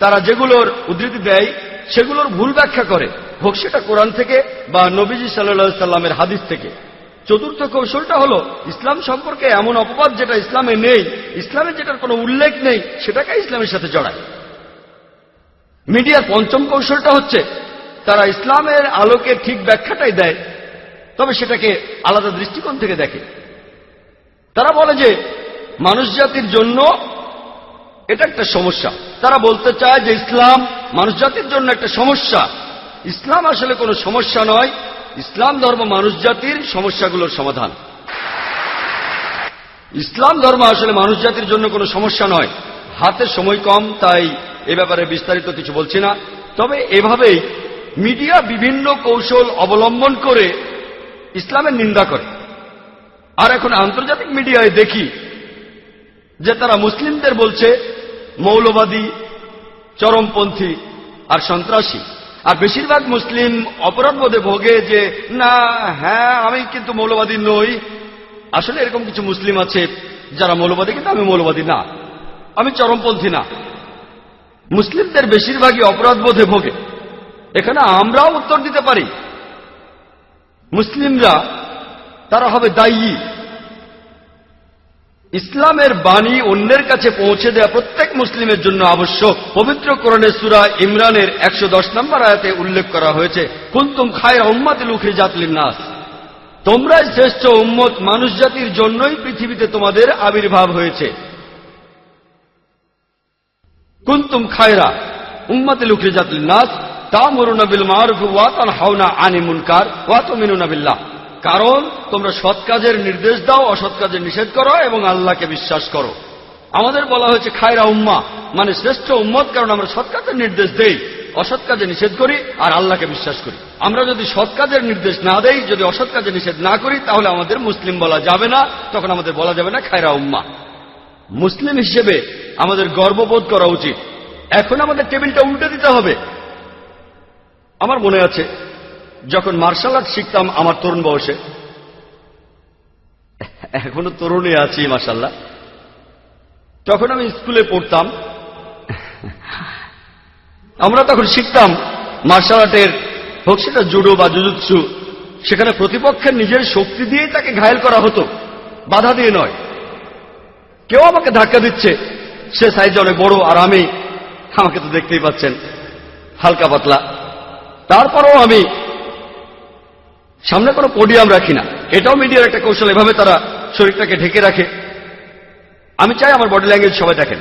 তারা যেগুলোর উদ্ধৃতি দেয় সেগুলোর ভুল ব্যাখ্যা করে, হোক সেটা কোরআন থেকে বা নবীজি সাল্লাল্লাহু আলাইহি সাল্লামের হাদিস থেকে। চতুর্থ কৌশলটা হলো ইসলাম সম্পর্কে এমন অপবাদ যেটা ইসলামে নেই, ইসলামে যেটার কোনো উল্লেখ নেই সেটাকে ইসলামের সাথে জড়ায়। মিডিয়ার পঞ্চম কৌশলটা হচ্ছে তারা ইসলামের আলোকে ঠিক ব্যাখ্যাটাই দেয়, তবে সেটাকে আলাদা দৃষ্টিকোণ থেকে দেখে। তারা বলে যে মানুষ জাতির জন্য এটা একটা সমস্যা। তারা বলতে চায় যে ইসলাম মানুষ জাতির জন্য একটা সমস্যা। ইসলাম আসলে কোনো সমস্যা নয়, ইসলাম ধর্ম মানুষ জাতির সমস্যাগুলোর সমাধান। ইসলাম ধর্ম আসলে মানুষ জাতির জন্য কোনো সমস্যা নয়। হাতে সময় কম, তাই এ ব্যাপারে বিস্তারিত কিছু বলছি না। তবে এভাবেই মিডিয়া বিভিন্ন কৌশল অবলম্বন করে ইসলামের নিন্দা করে। আর এখন আন্তর্জাতিক মিডিয়ায় দেখি যে তারা মুসলিমদের বলছে মৌলবাদী, চরমপন্থী আর সন্ত্রাসী। আর বেশিরভাগ মুসলিম অপরাধবোধে ভোগে যে না, হ্যাঁ আমি কিন্তু মৌলবাদী নই। আসলে এরকম কিছু মুসলিম আছে যারা মৌলবাদী, কিন্তু আমি মৌলবাদী না, আমি চরমপন্থী না। মুসলিমদের বেশিরভাগই অপরাধবোধে ভোগে। এখানে আমরাও উত্তর দিতে পারি। মুসলিমরা তারা হবে দায়ী। ইসলামের বাণী অন্যের কাছে পৌঁছে দেওয়া প্রত্যেক মুসলিমের জন্য আবশ্যক। পবিত্র কোরআনের সূরা ইমরানের 110 নম্বর আয়াতে উল্লেখ করা হয়েছে কুনতুম খায়রা উম্মাতিন উখরিজাত লিন-নাস, তোমরাই শ্রেষ্ঠ উম্মত, মানুষ জাতির জন্যই পৃথিবীতে তোমাদের আবির্ভাব হয়েছে। কুনতুম খায়রা উম্মাতিন উখরিজাত লিন-নাস তা'মুরুনা বিল মা'রুফ ওয়া তানহাউনা আনিল মুনকার ওয়া তু'মিনুনা বিল্লাহ। কারণ তোমরা সৎ কাজের নির্দেশ দাও, অসৎ কাজের নিষেধ করো এবং আল্লাহকে বিশ্বাস করো। আমাদের বলা হয়েছে খায়রা উম্মাহ, মানে শ্রেষ্ঠ উম্মত, কারণ আমরা সৎ কাজের নির্দেশ দেই, অসৎ কাজে নিষেধ করি আর আল্লাহকে বিশ্বাস করি। আমরা যদি সৎ কাজের নির্দেশ না দেই, যদি অসৎ কাজে নিষেধ না করি, তাহলে আমাদের মুসলিম বলা যাবে না, তখন আমাদের বলা যাবে না খায়রা উম্মাহ। মুসলিম হিসেবে আমাদের গর্ববোধ করা উচিত। এখন আমাদের টেবিলটা উল্টে দিতে হবে। আমার মনে আছে যখন মার্শাল আর্ট শিখতাম আমার তরুণ বয়সে, এখনো তরুণী আছি মাশাআল্লাহ, তখন আমি স্কুলে পড়তাম। আমরা তখন শিখতাম মার্শাল আর্টের, হোক সেটা জুডো বা জুজুৎসু, সেখানে প্রতিপক্ষের নিজের শক্তি দিয়েই তাকে ঘায়েল করা হতো, বাধা দিয়ে নয়। কেউ আমাকে ধাক্কা দিচ্ছে, সে সাইজে অনেক বড় আর আমি, আমাকে তো দেখতেই পাচ্ছেন হালকা পাতলা, তারপরেও আমি সামনে কোনো পোডিয়াম রাখি না। এটাও মিডিয়ার একটা কৌশল, এভাবে তারা শরীরটাকে ঢেকে রাখে। আমি চাই আমার বডি ল্যাঙ্গুয়েজ সবাই দেখেন।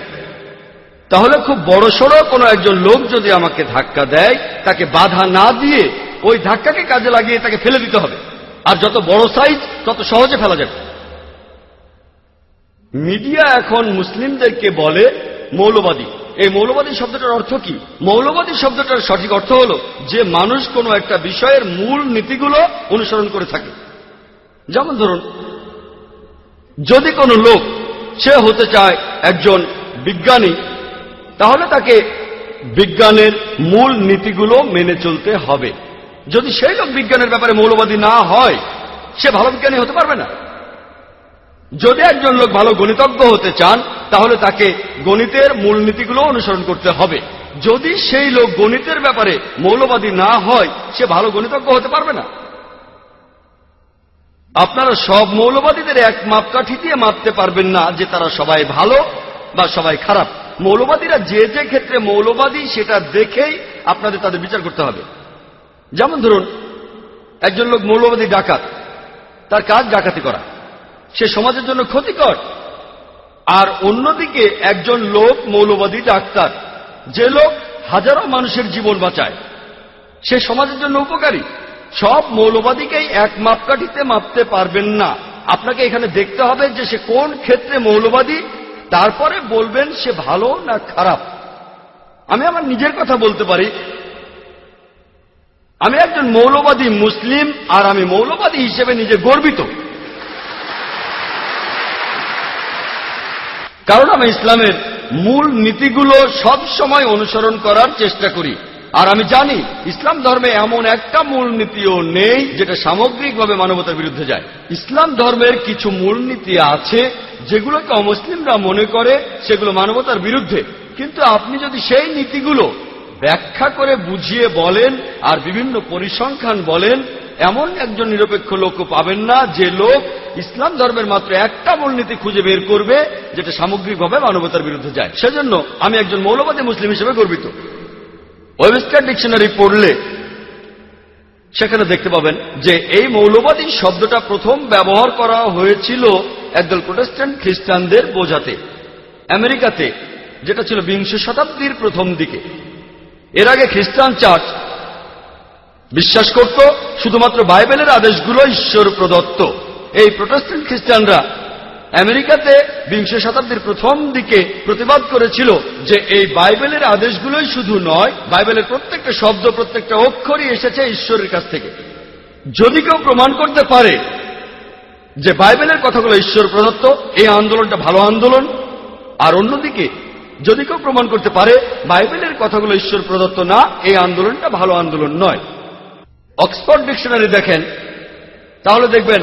তাহলে খুব বড় সড়ো কোনো একজন লোক যদি আমাকে ধাক্কা দেয়, তাকে বাধা না দিয়ে ওই ধাক্কাকে কাজে লাগিয়ে তাকে ফেলে দিতে হবে। আর যত বড় সাইজ তত সহজে ফেলা যাবে। মিডিয়া এখন মুসলিমদেরকে বলে মৌলবাদী। এই মৌলবাদী শব্দটার অর্থ কি? মৌলবাদী শব্দটার সঠিক অর্থ হল যে মানুষ কোনো একটা বিষয়ের মূল নীতিগুলো অনুসরণ করে থাকে। যেমন ধরুন, যদি কোনো লোক সে হতে চায় একজন বিজ্ঞানী, তাহলে তাকে বিজ্ঞানের মূল নীতিগুলো মেনে চলতে হবে। যদি সেই লোক বিজ্ঞানের ব্যাপারে মৌলবাদী না হয়, সে ভালো বিজ্ঞানী হতে পারবে না। যদি একজন লোক ভালো গণিতজ্ঞ হতে চান, তাহলে তাকে গণিতের মূলনীতিগুলো অনুসরণ করতে হবে। যদি সেই লোক গণিতের ব্যাপারে মৌলবাদী না হয়, সে ভালো গণিতজ্ঞ হতে পারবে না। আপনারা সব মৌলবাদীদের এক মাপকাঠি দিয়ে মাপতে পারবেন না যে তারা সবাই ভালো বা সবাই খারাপ। মৌলবাদীরা যে যে ক্ষেত্রে মৌলবাদী সেটা দেখেই আপনাদের তাদের বিচার করতে হবে। যেমন ধরুন, একজন লোক মৌলবাদী ডাকাত, তার কাজ ডাকাতি করা, সে সমাজের জন্য ক্ষতিকর। আর অন্যদিকে একজন লোক মৌলবাদী ডাক্তার, যে লোক হাজারো মানুষের জীবন বাঁচায়, সে সমাজের জন্য উপকারী। সব মৌলবাদীকেই এক মাপকাঠিতে মাপতে পারবেন না। আপনাকে এখানে দেখতে হবে যে সে কোন ক্ষেত্রে মৌলবাদী, তারপরে বলবেন সে ভালো না খারাপ। আমি আমার নিজের কথা বলতে পারি, আমি একজন মৌলবাদী মুসলিম, আর আমি মৌলবাদী হিসেবে নিজে গর্বিত। কারণ আমি ইসলামের মূল নীতিগুলো সব সময় অনুসরণ করার চেষ্টা করি। আর আমি জানি ইসলাম ধর্মে এমন একটা মূলনীতিও নেই যেটা সামগ্রিকভাবে মানবতার বিরুদ্ধে যায়। ইসলাম ধর্মের কিছু মূলনীতি আছে যেগুলোকে অমুসলিমরা মনে করে সেগুলো মানবতার বিরুদ্ধে, কিন্তু আপনি যদি সেই নীতিগুলো ব্যাখ্যা করে বুঝিয়ে বলেন আর বিভিন্ন পরিসংখ্যান বলেন, এমন একজন নিরপেক্ষ লোকও পাবেন না যে লোক ইসলাম ধর্মের মাত্র একটা মূলনীতি খুঁজে বের করবে যেটা সামগ্রিকভাবে মানবতার বিরুদ্ধে যায়। সেজন্য আমি একজন মৌলবাদী মুসলিম হিসেবে গর্বিত। ওয়েবস্টার ডিকশনারি পড়লে সেখানে দেখতে পাবেন যে এই মৌলবাদী শব্দটা প্রথম ব্যবহার করা হয়েছিল একদল প্রোটেস্ট্যান্ট খ্রিস্টানদের বোঝাতে আমেরিকাতে, যেটা ছিল বিংশ শতাব্দীর প্রথম দিকে। এর আগে খ্রিস্টান চার্চ বিশ্বাস করত শুধুমাত্র বাইবেলের আদেশগুলো ঈশ্বর প্রদত্ত। এই প্রোটেস্ট্যান্ট খ্রিস্টানরা আমেরিকাতে বিংশ শতাব্দীর প্রথম দিকে প্রতিবাদ করেছিল যে এই বাইবেলের আদেশগুলোই শুধু নয়, বাইবেলের প্রত্যেকটা শব্দ, প্রত্যেকটা অক্ষরই এসেছে ঈশ্বরের কাছ থেকে। যদি কেউ প্রমাণ করতে পারে যে বাইবেলের কথাগুলো ঈশ্বর প্রদত্ত, এই আন্দোলনটা ভালো আন্দোলন। আর অন্যদিকে যদি কেউ প্রমাণ করতে পারে বাইবেলের কথাগুলো ঈশ্বর প্রদত্ত না, এই আন্দোলনটা ভালো আন্দোলন নয়। অক্সফোর্ড ডিকশনারি দেখেন, তাহলে দেখবেন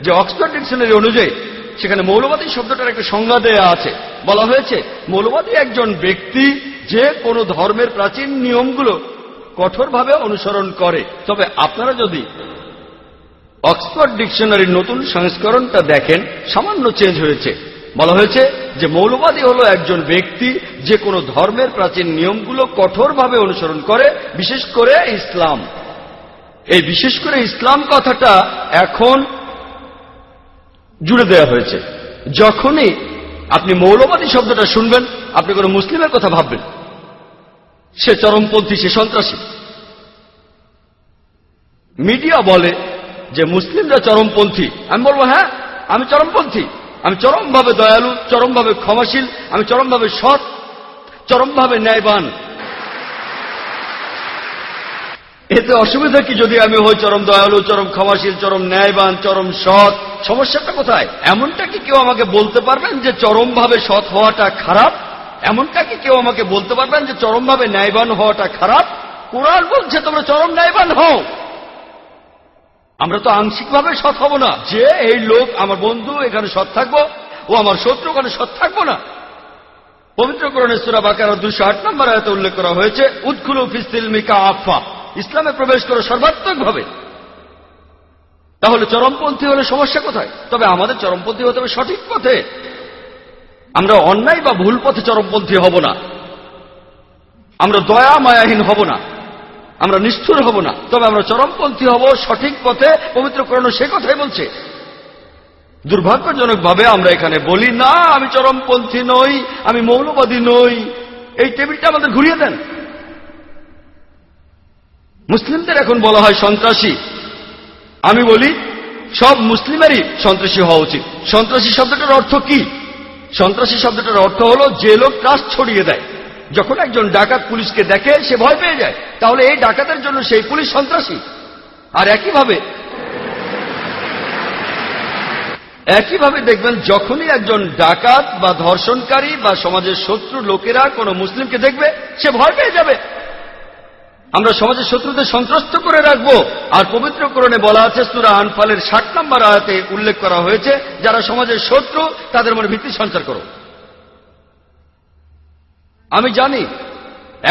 যে অক্সফোর্ড ডিকশনারি অনুযায়ী সেখানে মৌলবাদী শব্দটার একটা সংজ্ঞা দেয়া আছে। বলা হয়েছে মৌলবাদী একজন ব্যক্তি যে কোনো ধর্মের প্রাচীন নিয়মগুলো কঠোরভাবে অনুসরণ করে। তবে আপনারা যদি অক্সফোর্ড ডিকশনারির নতুন সংস্করণটা দেখেন, সামান্য চেঞ্জ হয়েছে। বলা হয়েছে যে মৌলবাদী হলো একজন ব্যক্তি যে কোনো ধর্মের প্রাচীন নিয়মগুলো কঠোরভাবে অনুসরণ করে, বিশেষ করে ইসলাম। এই বিশেষ করে ইসলাম কথাটা এখন জুড়ে দেওয়া হয়েছে। যখনই আপনি মৌলবাদী শব্দটা শুনবেন, আপনি কোনো মুসলিমের কথা ভাববেন, সে চরমপন্থী, সে সন্ত্রাসী। মিডিয়া বলে যে মুসলিমরা চরমপন্থী, আমি বলবো হ্যাঁ আমি চরমপন্থী, আমি চরমভাবে দয়ালু, চরমভাবে ক্ষমাশীল, আমি চরমভাবে সৎ, চরমভাবে ন্যায়বান। এতে অসুবিধা কি যদি আমি হই চরম দয়ালু, চরম ক্ষমাশীল, চরম ন্যায়বান, চরম সৎ? সমস্যাটা কোথায়? এমনটা কি কেউ আমাকে বলতে পারবেন যে চরমভাবে সৎ হওয়াটা খারাপ? এমনটা কি কেউ আমাকে বলতে পারবেন যে চরমভাবে ন্যায়বান হওয়াটা খারাপ? কোরআন বলছে তোমরা চরম ন্যায়বান হও। আমরা তো আংশিকভাবে সৎ হব না যে এই লোক আমার বন্ধু এখানে সৎ থাকবো, ও আমার শত্রু ওখানে সৎ থাকবো না। পবিত্র কোরআনে সূরা বাকারা 208 নম্বর আয়াতে উল্লেখ করা হয়েছে, উদখুলু ফিস-সিলমি কাফা, ইসলামে প্রবেশ করো সর্বাত্মকভাবে। তাহলে চরমপন্থী হলে সমস্যা কোথায়? তবে আমাদের চরমপন্থী হতে হবে সঠিক পথে। আমরা অন্যায় বা ভুল পথে চরমপন্থী হব না, আমরা দয়া মায়াহীন হব না, আমরা নিষ্ঠুর হব না, তবে আমরা চরমপন্থী হব সঠিক পথে। পবিত্র কোরআন সে কথাই বলছে। দুর্ভাগ্যজনকভাবে আমরা এখানে বলি না আমি চরমপন্থী নই, আমি মৌলবাদী নই। এই টেবিলটা আমাদের ঘুরিয়ে দেন। মুসলিমদের এখন বলা হয় সন্ত্রাসী। আমি বলি সব মুসলিমেরই সন্ত্রাসী হওয়া উচিত। সন্ত্রাসী শব্দটার অর্থ কি? সন্ত্রাসী শব্দটার অর্থ হলো যে লোক ট্রাস্ট ছড়িয়ে দেয়। যখন একজন ডাকাত পুলিশকে দেখে সে ভয় পেয়ে যায়, তাহলে এই ডাকাতের জন্য সেই পুলিশ সন্ত্রাসী। আর একইভাবে দেখবেন যখনই একজন ডাকাত বা ধর্ষণকারী বা সমাজের শত্রু লোকেরা কোনো মুসলিমকে দেখবে সে ভয় পেয়ে যাবে। আমরা সমাজের শত্রুদের সন্ত্রস্ত করে রাখবো। আর পবিত্র কোরআনে বলা আছে, সূরা আনফালের 60 নম্বর আয়াতে উল্লেখ করা হয়েছে, যারা সমাজের শত্রু তাদের মনে ভীতি সঞ্চার করো। আমি জানি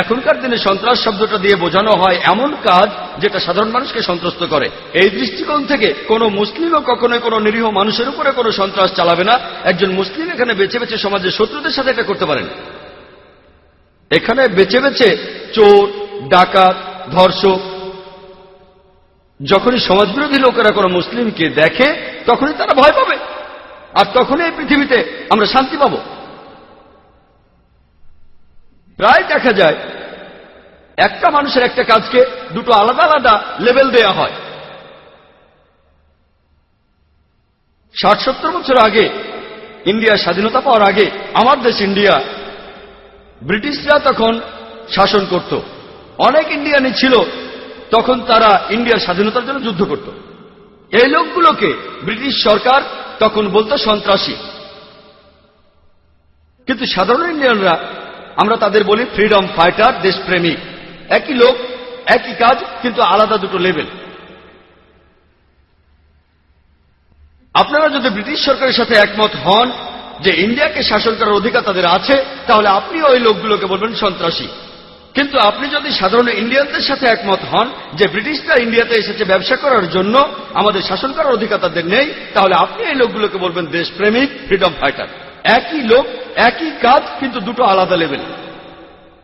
এখনকার দিনে সন্ত্রাস শব্দটা দিয়ে বোঝানো হয় এমন কাজ যেটা সাধারণ মানুষকে সন্ত্রস্ত করে। এই দৃষ্টিকোণ থেকে কোনো মুসলিমও কখনোই কোনো নিরীহ মানুষের উপরে কোনো সন্ত্রাস চালাবে না। একজন মুসলিম এখানে বেছে বেছে সমাজের শত্রুদের সাথে এটা করতে পারেন। এখানে বেছে বেছে চোর, ডাকাত, ধর্ষক, যখনই সমাজবিরোধী লোকেরা কোনো মুসলিমকে দেখে তখনই তারা ভয় পাবে, আর তখনই এই পৃথিবীতে আমরা শান্তি পাব। প্রায় দেখা যায় একটা মানুষের একটা কাজকে দুটো আলাদা আলাদা লেভেল দেয়া হয়। 60-70 বছর আগে, ইন্ডিয়া স্বাধীনতা পাওয়ার আগে, আমার দেশ ইন্ডিয়া, ব্রিটিশরা তখন শাসন করত। অনেক ইন্ডিয়ানই ছিল তখন, তারা ইন্ডিয়ার স্বাধীনতার জন্য যুদ্ধ করত। এই লোকগুলোকে ব্রিটিশ সরকার তখন বলতো সন্ত্রাসী। কিন্তু সাধারণ ইন্ডিয়ানরা, আমরা তাদের বলি ফ্রিডম ফাইটার, দেশপ্রেমিক। একই লোক, একই কাজ, কিন্তু আলাদা দুটো লেভেল। আপনারা যদি ব্রিটিশ সরকারের সাথে একমত হন যে ইন্ডিয়াকে শাসন করার অধিকার তাদের আছে, তাহলে আপনি ওই লোকগুলোকে বলবেন সন্ত্রাসী। কিন্তু আপনি যদি সাধারণ ইন্ডিয়ানদের সাথে একমত হন যে ব্রিটিশরা ইন্ডিয়াতে এসেছে ব্যবসা করার জন্য, আমাদের শাসন করার অধিকার তাদের নেই, তাহলে আপনি এই লোকগুলোকে বলবেন দেশপ্রেমিক, ফ্রিডম ফাইটার। একই লোক, একই কাজ, কিন্তু দুটো আলাদা লেভেল।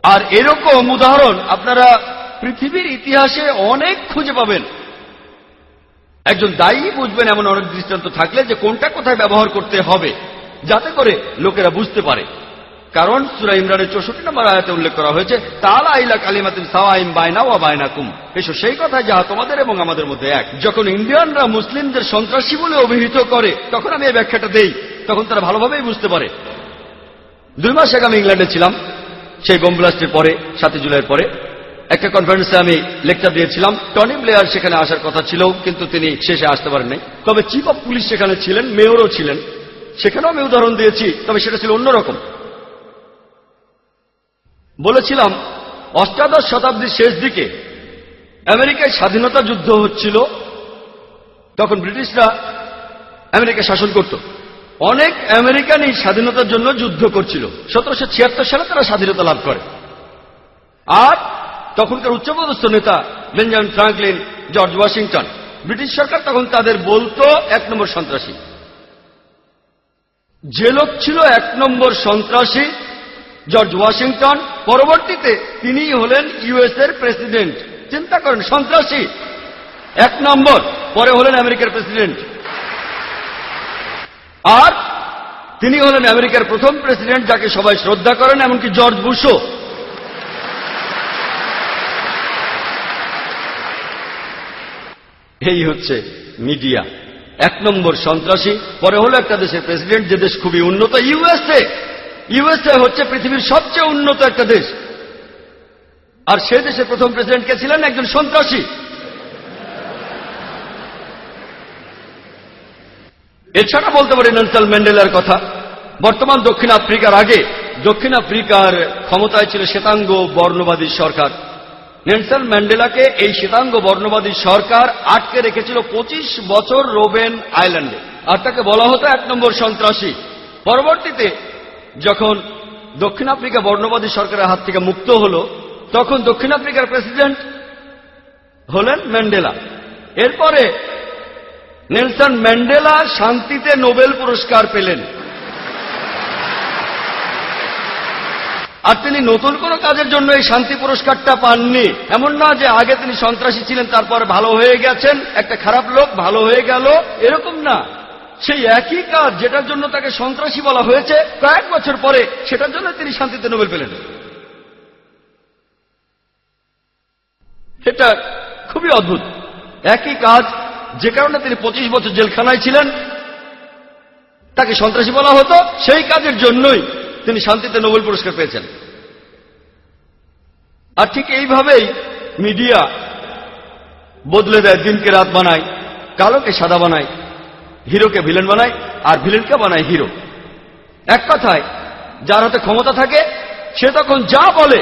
আর এরকম উদাহরণ আপনারা পৃথিবীর ইতিহাসে অনেক খুঁজে পাবেন। একজন দায়ী বুঝবেন এমন অনেক দৃষ্টান্ত থাকলে যে কোনটা কোথায় ব্যবহার করতে হবে, যাতে করে লোকেরা বুঝতে পারে। কারণ সূরা ইমরানের 64 নম্বর আয়াতে উল্লেখ করা হয়েছে, তাআলা ইলা কালিমাতিন সাওয়াইন বাইনা ওয়া বাইনাকুম, এসো সেই কথা যাহা তোমাদের এবং আমাদের মধ্যে এক। যখন ইন্ডিয়ানরা মুসলিমদের সন্ত্রাসী বলে অভিহিত করে, তখন আমি এই ব্যাখ্যাটা দেই, তখন তারা ভালোভাবেই বুঝতে পারে। 2 মাস আগে আমি ইংল্যান্ডে ছিলাম। সেই বোম ব্লাস্টের পরে, 7 জুলাইয়ের পরে একটা কনফারেন্সে আমি লেকচার দিয়েছিলাম। টনি ব্লেয়ার সেখানে আসার কথা ছিল, কিন্তু তিনি শেষে আসতে পারেননি। তবে চিফ অফ পুলিশ সেখানে ছিলেন, মেয়রও ছিলেন। সেখানেও আমি উদাহরণ দিয়েছি, তবে সেটা ছিল অন্যরকম। বলেছিলাম, অষ্টাদশ শতাব্দীর শেষ দিকে আমেরিকায় স্বাধীনতা যুদ্ধ হচ্ছিল। তখন ব্রিটিশরা আমেরিকা শাসন করত। অনেক আমেরিকানই স্বাধীনতার জন্য যুদ্ধ করছিল। 1776 সালে তারা স্বাধীনতা লাভ করে। আর তখনকার উচ্চপদস্থ নেতা Benjamin Franklin, George Washington, British সরকার তখন তাদের বলতো 1 নম্বর সন্ত্রাসী। যে লোক ছিল 1 নম্বর সন্ত্রাসী, জর্জ ওয়াশিংটন, পরবর্তীতে তিনিই হলেন ইউএস এর প্রেসিডেন্ট। চিন্তা করেন, সন্ত্রাসী 1 নম্বর, পরে হলেন আমেরিকার প্রেসিডেন্ট। আর তিনি হলেন আমেরিকার প্রথম প্রেসিডেন্ট যাকে সবাই শ্রদ্ধা করেন, এমনকি জর্জ বুশও। এই হচ্ছে মিডিয়া 1 নম্বর সন্ত্রাসী, পরে হলো একটা দেশের প্রেসিডেন্ট যে দেশ খুবই উন্নত, ইউএসএ হচ্ছে পৃথিবীর সবচেয়ে উন্নত একটা দেশ, আর সে দেশের প্রথম প্রেসিডেন্ট কে ছিলেন? একজন সন্ত্রাসী। এছাড়া বলতে পারি নেলসন ম্যান্ডেলার কথা। বর্তমান দক্ষিণ আফ্রিকার আগে দক্ষিণ আফ্রিকার ক্ষমতায় ছিল শ্বেতাঙ্গ বর্ণবাদী সরকার। নেলসন ম্যান্ডেলাকে এই শ্বেতাঙ্গ বর্ণবাদী সরকার আটকে রেখেছিল 25 বছর রোবেন আইল্যান্ডে, আর তাকে বলা হতো 1 নম্বর সন্ত্রাসী। পরবর্তীতে যখন দক্ষিণ আফ্রিকা বর্ণবাদী সরকারের হাত থেকে মুক্ত হল, তখন দক্ষিণ আফ্রিকার প্রেসিডেন্ট হলেন ম্যান্ডেলা। এরপরে নেলসন ম্যান্ডেলা শান্তিতে নোবেল পুরস্কার পেলেন। আর তিনি নতুন কোনো কাজের জন্য এই শান্তি পুরস্কারটা পাননি। এমন না যে আগে তিনি সন্ত্রাসী ছিলেন তারপর ভালো হয়ে গেছেন, একটা খারাপ লোক ভালো হয়ে গেল, এরকম না। সেই একই কাজ যেটার জন্য তাকে সন্ত্রাসী বলা হয়েছে, কয়েক বছর পরে সেটার জন্য তিনি শান্তিতে নোবেল পেলেন। এটা খুবই অদ্ভুত। একই কাজ যে কারণে তিনি 25 বছর জেলখানায় ছিলেন, তাকে সন্ত্রাসী বলা হতো, সেই কাজের জন্যই তিনি শান্তিতে নোবেল পুরস্কার পেয়েছেন। আর ঠিক এইভাবেই মিডিয়া বদলে দেয়, দিনকে রাত বানায়, কালোকে সাদা বানায়, হিরোকে ভিলেন বানায়, আর ভিলেনকে বানায় হিরো। এক কথায় যার হাতে ক্ষমতা থাকে সে তখন যা বলে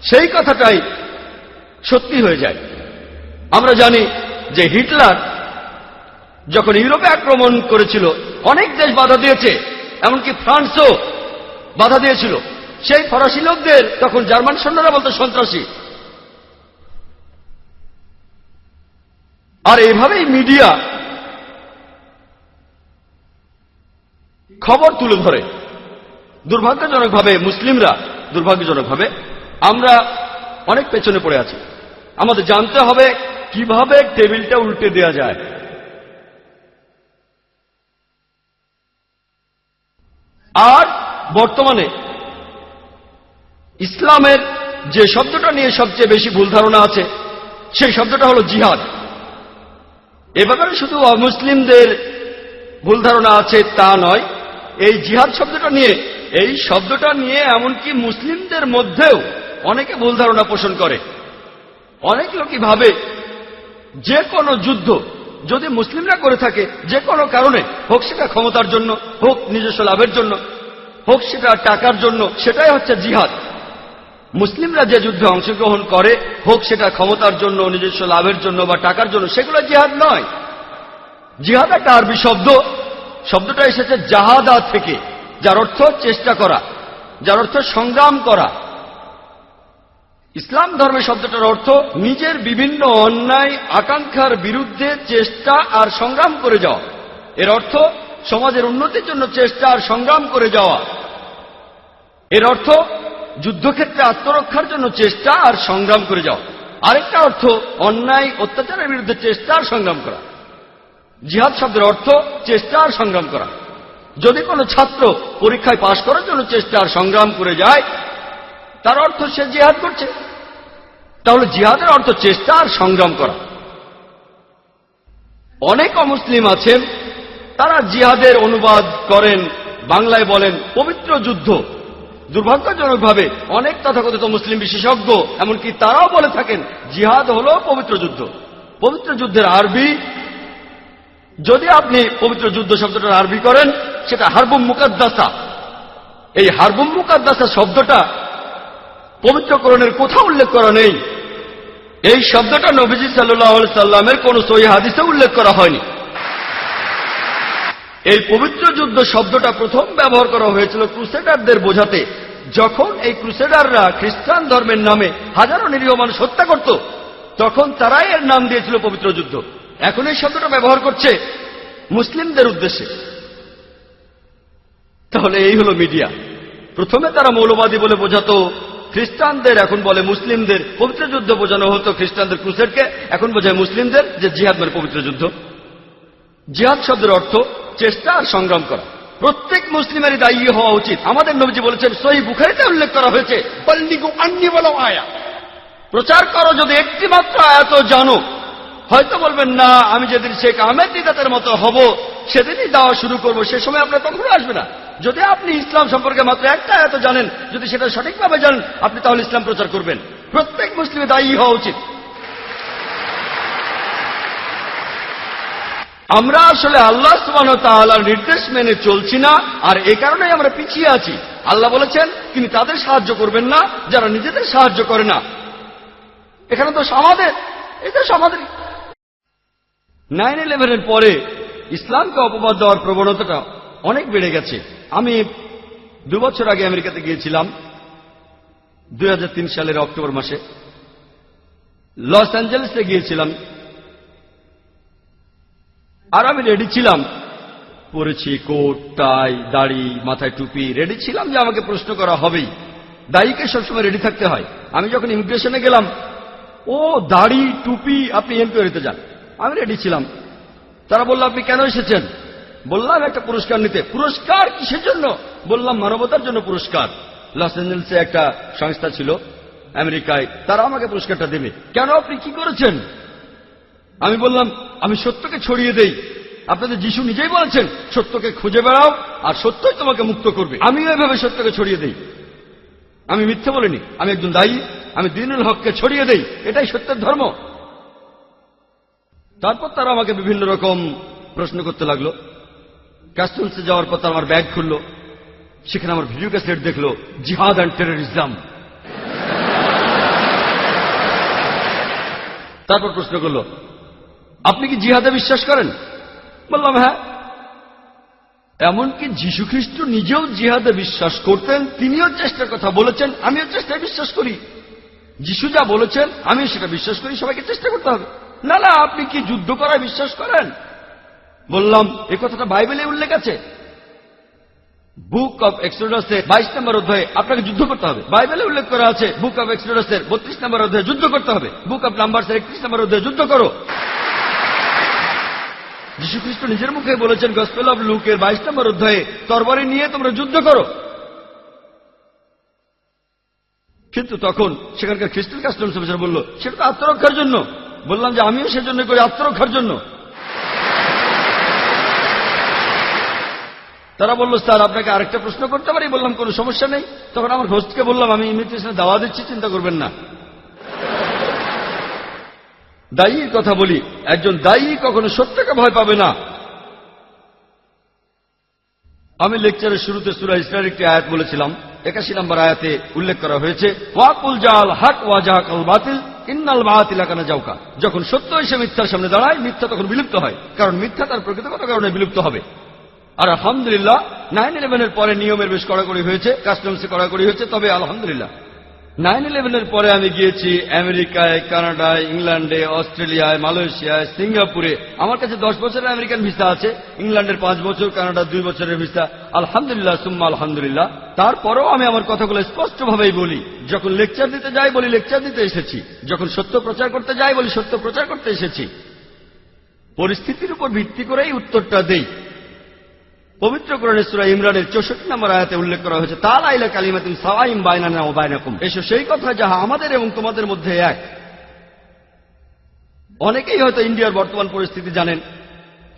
সেই কথাটাই সত্যি হয়ে যায়। আমরা জানি যে হিটলার যখন ইউরোপে আক্রমণ করেছিল অনেক দেশ বাধা দিয়েছে, এমনকি ফ্রান্সও বাধা দিয়েছিল। সেই ফরাসি লোকদের তখন জার্মান সৈন্যরা বলতো সন্ত্রাসী। আর এইভাবেই মিডিয়া খবর তুলে ধরে। দুর্ভাগ্যজনকভাবে মুসলিমরা, দুর্ভাগ্যজনকভাবে আমরা অনেক পেছনে পড়ে আছি। আমাদের জানতে হবে কিভাবে টেবিলটা উল্টে দেয়া যায়। আর বর্তমানে ইসলামের যে শব্দটা নিয়ে সবচেয়ে বেশি ভুল ধারণা আছে সেই শব্দটা হলো জিহাদ। এ ব্যাপারে শুধু অমুসলিমদের ভুল ধারণা আছে তা নয়, এই জিহাদ শব্দটা নিয়ে এমনকি মুসলিমদের মধ্যেও অনেকে ভুল ধারণা পোষণ করে। অনেক লোকই ভাবে যে কোনো যুদ্ধ যদি মুসলিমরা করে থাকে, যে কোনো কারণে, হোক সেটা ক্ষমতার জন্য, হোক নিজস্ব লাভের জন্য, হোক সেটা টাকার জন্য, সেটাই হচ্ছে জিহাদ। মুসলিমরা যে যুদ্ধে অংশগ্রহণ করে, হোক সেটা ক্ষমতার জন্য, নিজস্ব লাভের জন্য বা টাকার জন্য, সেগুলো জিহাদ নয়। জিহাদ একটা আরবি শব্দ, শব্দটা এসেছে জাহাদা থেকে, যার অর্থ চেষ্টা করা, যার অর্থ সংগ্রাম করা। ইসলাম ধর্মের শব্দটার অর্থ নিজের বিভিন্ন অন্যায় আকাঙ্ক্ষার বিরুদ্ধে চেষ্টা আর সংগ্রাম করে যাওয়া। এর অর্থ সমাজের উন্নতির জন্য চেষ্টা আর সংগ্রাম করে যাওয়া। এর অর্থ যুদ্ধক্ষেত্রে আত্মরক্ষার জন্য চেষ্টা আর সংগ্রাম করে যাওয়া। আরেকটা অর্থ অন্যায় অত্যাচারের বিরুদ্ধে চেষ্টা আর সংগ্রাম করা। জিহাদ শব্দের অর্থ চেষ্টা আর সংগ্রাম করা। যদি কোনো ছাত্র পরীক্ষায় পাশ করার জন্য চেষ্টা আর সংগ্রাম করে যায়, তার অর্থ সে জিহাদ করছে। তাহলে জিহাদের অর্থ চেষ্টা আর সংগ্রাম করা। অনেক অমুসলিম আছেন, তারা জিহাদের অনুবাদ করেন, বাংলায় বলেন পবিত্র যুদ্ধ। দুর্ভাগ্যজনকভাবে অনেক তথাকথিত মুসলিম বিশেষজ্ঞ এমনকি তারাও বলে থাকেন জিহাদ হল পবিত্র যুদ্ধ। পবিত্র যুদ্ধের আরবি, যদি আপনি পবিত্র যুদ্ধ শব্দটার আরবি করেন, সেটা হারবুম মুকাদ্দাসা। এই হারবুম মুকাদ্দাসা শব্দটা পবিত্র কোরআনের কোথাও উল্লেখ করা নেই। এই শব্দটা নবীজি সাল্লাল্লাহু আলাইহি সাল্লামের কোন সহিহ হাদিসে উল্লেখ করা হয়নি। এই পবিত্র যুদ্ধ শব্দটা প্রথম ব্যবহার করা হয়েছিল ক্রুসেডারদের বোঝাতে, যখন এই ক্রুসেডাররা খ্রিস্টান ধর্মের নামে হাজারো নিরীহ মানুষ হত্যা করত, তখন তারাই এর নাম দিয়েছিল পবিত্র যুদ্ধ। এখন এই শব্দটা ব্যবহার করছে মুসলিমদের উদ্দেশ্যে। তাহলে এই হলো মিডিয়া। প্রথমে তারা মৌলবাদী বলে বোঝাতো খ্রিস্টানদের, এখন বলে মুসলিমদের। পবিত্র যুদ্ধ বোঝানো হতো খ্রিস্টানদের ক্রুসেডকে, এখন বোঝায় মুসলিমদের যে জিহাদ মানে পবিত্র যুদ্ধ। জিহাদ শব্দের অর্থ চেষ্টা আর সংগ্রাম করা। প্রত্যেক মুসলিমেরই দায়ী হওয়া উচিত। আমাদের নবীজি বলেছেন, সহিহ বুখারীতে উল্লেখ করা হয়েছে, বল্লিগু আন্নী ওয়ালাউ আয়া, প্রচার করো যদি একটি মাত্র আয়াতও জানো, হয়তো বলবেন না, আমি যেদিন শেখ আহমেদ দিদাতের মতো হব সেদিনই দাওয়া শুরু করব, সে সময় আপনার কখনো আসবে না। যদি আপনি ইসলাম সম্পর্কে মাত্র একটা আয়াত জানেন, যদি সেটা সঠিকভাবে জানেন, আপনি তাহলে ইসলাম প্রচার করবেন। প্রত্যেক মুসলিমের দায়ী হওয়া উচিত। আমরা আসলে আল্লাহ সুবহানাহু ওয়া তাআলার নির্দেশ মেনে চলছি না, আর এই কারণেই আমরা পিছিয়ে আছি। আল্লাহ বলেছেন তিনি তাদের সাহায্য করবেন না যারা নিজেদের সাহায্য করে না। এখানে তো আমাদের, এটা আমাদের। 9/11-এর পরে ইসলামকে অপবাদ দেওয়ার প্রবণতাটা অনেক বেড়ে গেছে। আমি 2 বছর আগে আমেরিকাতে গিয়েছিলাম, 2003 সালের অক্টোবর মাসে লস অ্যাঞ্জেলেসে গিয়েছিলাম। আর আমি রেডি ছিলাম, পরেছি কোট, টাই, দাড়ি, মাথায় টুপি, রেডি ছিলাম যে আমাকে প্রশ্ন করা হবেই। দায়ীকে সবসময় রেডি থাকতে হয়। আমি যখন ইমিগ্রেশনে গেলাম, ও দাড়ি, টুপি, আপনি এনকোয়ারিতে যান। আমি রেডি ছিলাম। তারা বলল, আপনি কেন এসেছেন? বললাম, একটা পুরস্কার নিতে। পুরস্কার কিসের জন্য? বললাম, মানবতার জন্য পুরস্কার। লস অ্যাঞ্জেলেসে একটা সংস্থা ছিল আমেরিকায়, তারা আমাকে পুরস্কারটা দেবে। কেন, আপনি কি করেছেন? আমি বললাম, আমি সত্যকে ছড়িয়ে দেই। আপনাদের যিশু নিজেই বলেছেন, সত্যকে খুঁজে বেড়াও আর সত্যই তোমাকে মুক্ত করবে। আমিও এভাবে সত্যকে ছড়িয়ে দেই। আমি মিথ্যে বলিনি, আমি একজন দায়ী। আমি দ্বীনুল হককে ছড়িয়ে দেই, এটাই সত্যের ধর্ম। তারপর তারা আমাকে বিভিন্ন রকম প্রশ্ন করতে লাগলো। কাস্টমসে যাওয়ার পর তারা আমার ব্যাগ খুলল, সেখানে আমার ভিডিও ক্যাসেট দেখলো, জিহাদ অ্যান্ড টেররিজম। তারপর প্রশ্ন করলো, আপনি কি জিহাদে বিশ্বাস করেন? বললাম, হ্যাঁ। এমনকি যীশু খ্রিস্ট নিজেও জিহাদে বিশ্বাস করতেন, তিনিও চেষ্টার কথা বলেছেন, আমিও চেষ্টায় বিশ্বাস করি। যিশু যা বলেছেন আমি সেটা বিশ্বাস করি, সবাইকে চেষ্টা করতে হবে। না না, আপনি কি যুদ্ধ করায় বিশ্বাস করেন? বললাম, এই কথাটা বাইবেলে উল্লেখ আছে। বুক অব এক্সোডাসে 22 নম্বর অধ্যায়ে আপনাকে যুদ্ধ করতে হবে। বাইবেলে উল্লেখ করা আছে বুক অব এক্সোডাসের 32 নম্বর অধ্যায়ে যুদ্ধ করতে হবে। বুক অব নাম্বারসের 31 নম্বর অধ্যায়ে যুদ্ধ করো। যীশু খ্রিস্ট নিজের মুখে বলেছেন গসপেল অব লুকের 22 নম্বর অধ্যায়ে, তরবারি নিয়ে তোমরা যুদ্ধ করো। কিন্তু তখন সেখানকার খ্রিস্টান কাস্টমস অফিসার বলল, সেটা তো আত্মরক্ষার জন্য। বললাম যে আমিও সেজন্য করি, আত্মরক্ষার জন্য। তারা বলল, স্যার আপনাকে আরেকটা প্রশ্ন করতে পারি? বললাম, কোনো সমস্যা নেই। তখন আমার হোস্টকে বললাম, আমি ইমিগ্রেশনে দাওয়া দিচ্ছি, চিন্তা করবেন না। দায়ীর কথা বলি, একজন দায়ী কখনো সত্যকে ভয় পাবে না। আমি লেকচারের শুরুতে সূরা ইসরার একটি আয়াত বলেছিলাম। 81 নম্বর আয়াতে উল্লেখ করা হয়েছে, ওয়াকুল জাল হক ওয়া জাহাকাল বাতিল ইন্নাল বাতিলা কানা জাউকা। যখন সত্য এসে মিথ্যার সামনে দাঁড়ায়, মিথ্যা তখন বিলুপ্ত হয়, কারণ মিথ্যা তার প্রকৃতিগত কারণে বিলুপ্ত হবে। আর আলহামদুলিল্লাহ 9/11-এর পরে নিয়মের বেশ কড়াকড়ি হয়েছে, কাস্টমসে কড়াকড়ি হয়েছে। তবে আলহামদুলিল্লাহ 9/11-এর পরে আমি গিয়েছি আমেরিকায়, কানাডায়, ইংল্যান্ডে, অস্ট্রেলিয়ায়, মালয়েশিয়ায়, সিঙ্গাপুরে। আমার কাছে 10 বছরের আমেরিকান ভিসা আছে, ইংল্যান্ডের 5 বছর, কানাডার 2 বছরের ভিসা। আলহামদুলিল্লাহ সুম্মা আলহামদুলিল্লাহ। তারপরেও আমি আমার কথাগুলো স্পষ্টভাবেই বলি। যখন লেকচার দিতে যাই বলি লেকচার দিতে এসেছি, যখন সত্য প্রচার করতে যাই বলি সত্য প্রচার করতে এসেছি। পরিস্থিতির উপর ভিত্তি করেই উত্তরটা দেই। পবিত্র কোরআনে সূরা ইমরানের 64 নম্বর আয়াতে উল্লেখ করা হয়েছে, তাআলা ইলা কালিমাতিন সাওয়াইন বাইনানা ওয়া বাইনাকুম। এসো সেই কথা যাহা আমাদের এবং তোমাদের মধ্যে এক। অনেকেই হয়তো ইন্ডিয়ার বর্তমান পরিস্থিতি জানেন।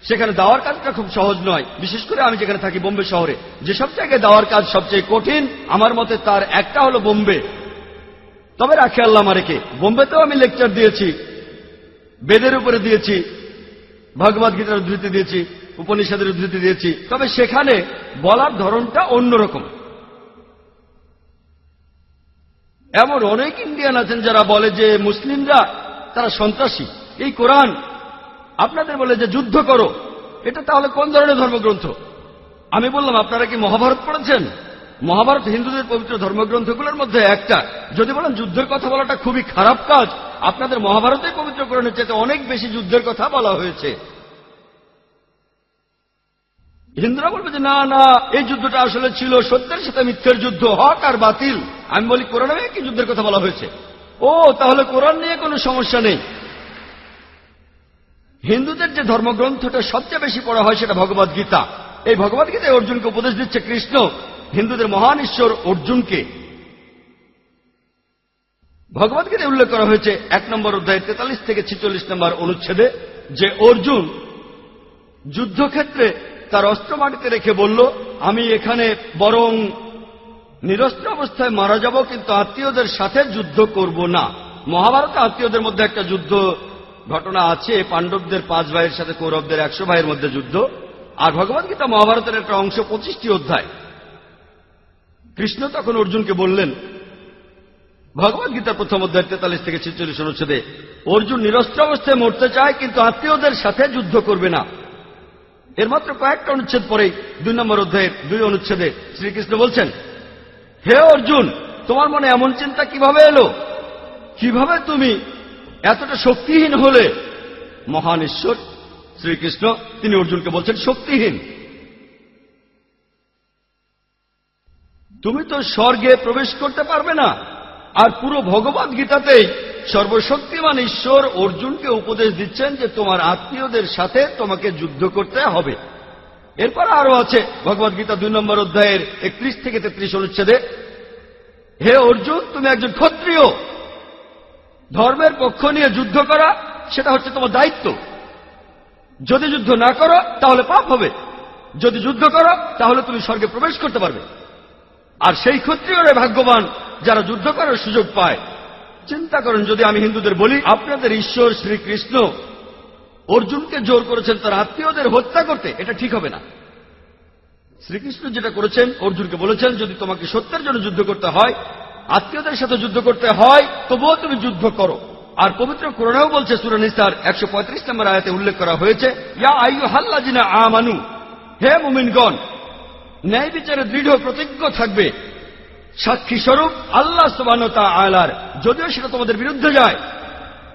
সেখানে দাওয়ার কাজটা খুব সহজ নয়, বিশেষ করে আমি যেখানে থাকি বোম্বে শহরে। যেসব জায়গায় দাওয়ার কাজ সবচেয়ে কঠিন আমার মতে তার একটা হলো বোম্বে। তবে রাখে আল্লাহ আমাকে, বোম্বেতেও আমি লেকচার দিয়েছি, বেদের উপরে দিয়েছি, ভগবদ গীতার উদ্ধৃতি দিয়েছি, উপনিষদের উদ্ধৃতি দিয়েছি। তবে সেখানে বলার ধরনটা অন্যরকম। এমন অনেক ইন্ডিয়ান আছেন যারা বলে যে মুসলিমরা তারা সন্ত্রাসী। এই কোরআন আপনাদের বলে যে যুদ্ধ করো, এটা তাহলে কোন ধরনের ধর্মগ্রন্থ? আমি বললাম, আপনারা কি মহাভারত পড়েছেন? মহাভারত হিন্দুদের পবিত্র ধর্মগ্রন্থগুলোর মধ্যে একটা। যদি বলেন যুদ্ধের কথা বলাটা খুবই খারাপ কাজ, আপনাদের মহাভারতে পবিত্র কোরআনের চাইতে অনেক বেশি যুদ্ধের কথা বলা হয়েছে। হিন্দুরা বলবে যে না না, এই যুদ্ধটা আসলে ছিল সত্যের সাথে মিথ্যের যুদ্ধ, হক আর বাতিল। আমি বলি, কোরআনে কি যুদ্ধের কথা বলা হয়েছে? ও, তাহলে কোরআন নিয়ে কোনো সমস্যা নেই। হিন্দুদের যে ধর্মগ্রন্থটা সবচেয়ে বেশি পড়া হয় সেটা ভগবদ গীতা। এই ভগবদ গীতায় অর্জুনকে উপদেশ দিচ্ছে কৃষ্ণ, হিন্দুদের মহান ঈশ্বর অর্জুনকে। ভগবদ্গীতায় উল্লেখ করা হয়েছে 1 নম্বর অধ্যায় 43 থেকে 46 নম্বর অনুচ্ছেদে যে অর্জুন যুদ্ধক্ষেত্রে তার অস্ত্র মাটিতে রেখে বলল, আমি এখানে বরং নিরস্ত্র অবস্থায় মারা যাব, কিন্তু আত্মীয়দের সাথে যুদ্ধ করব না। মহাভারতে আত্মীয়দের মধ্যে একটা যুদ্ধ ঘটনা আছে, পাণ্ডবদের 5 ভাইয়ের সাথে কৌরবদের 100 ভাইয়ের মধ্যে যুদ্ধ। আর ভগবদ্গীতা মহাভারতের একটা অংশ, 25টি অধ্যায়। কৃষ্ণ তখন অর্জুনকে বললেন, ভগবদ্গীতার প্রথম অধ্যায় 43 থেকে 46 অনুচ্ছেদে, অর্জুন নিরস্ত্র অবস্থায় মরতে চায় কিন্তু আত্মীয়দের সাথে যুদ্ধ করবে না। এর মাত্র কয়েকটা অনুচ্ছেদ পরেই 2 নম্বর অধ্যায়ের 2 অনুচ্ছেদে শ্রীকৃষ্ণ বলছেন, হে অর্জুন, তোমার মনে এমন চিন্তা কিভাবে এলো? কিভাবে তুমি এতটা শক্তিহীন হলে? মহান ঈশ্বর শ্রীকৃষ্ণ তিনি অর্জুনকে বলছেন শক্তিহীন। তুমি তো স্বর্গে প্রবেশ করতে পারবে না। আর পুরো ভগবদ গীতাতেই সর্বশক্তিমান ঈশ্বর অর্জুনকে উপদেশ দিচ্ছেন যে তোমার আত্মীয়দের সাথে তোমাকে যুদ্ধ করতে হবে। এরপর আরো আছে ভগবদ গীতা 2 নম্বর অধ্যায়ের 31 থেকে 33 অনুচ্ছেদে, হে অর্জুন, তুমি একজন ক্ষত্রিয়। ধর্মের পক্ষ নিয়ে যুদ্ধ করা সেটা হচ্ছে তোমার দায়িত্ব। যদি যুদ্ধ না করো তাহলে পাপ হবে, যদি যুদ্ধ করো তাহলে তুমি স্বর্গে প্রবেশ করতে পারবে। আর সেই ক্ষত্রিয়রা ভাগ্যবান যারা যুদ্ধ করার সুযোগ পায়। চিন্তা করেন, যদি আমি হিন্দুদের বলি আপনাদের ঈশ্বর শ্রীকৃষ্ণ অর্জুনকে জোর করেছেন তার আত্মীয়দের হত্যা করতে, এটা ঠিক হবে না। শ্রীকৃষ্ণ যেটা করেছেন, অর্জুনকে বলেছেন যদি তোমাকে সত্যের জন্য যুদ্ধ করতে হয়, আত্মীয়দের সাথে যুদ্ধ করতে হয়, তবুও তুমি যুদ্ধ করো। আর পবিত্র কোরআনেও বলছে, সূরা নিসার 135 নম্বর আয়াতে উল্লেখ করা হয়েছে, ইয়া আইয়ুহাল্লাযিনা আমানু, হে মুমিনগণ, ন্যায় বিচারে দৃঢ় প্রতিজ্ঞ থাকবে, সাক্ষী স্বরূপ আল্লাহ সুবহানাহু ওয়া তাআলার। যদিও সেটা তোমাদের বিরুদ্ধে যায়,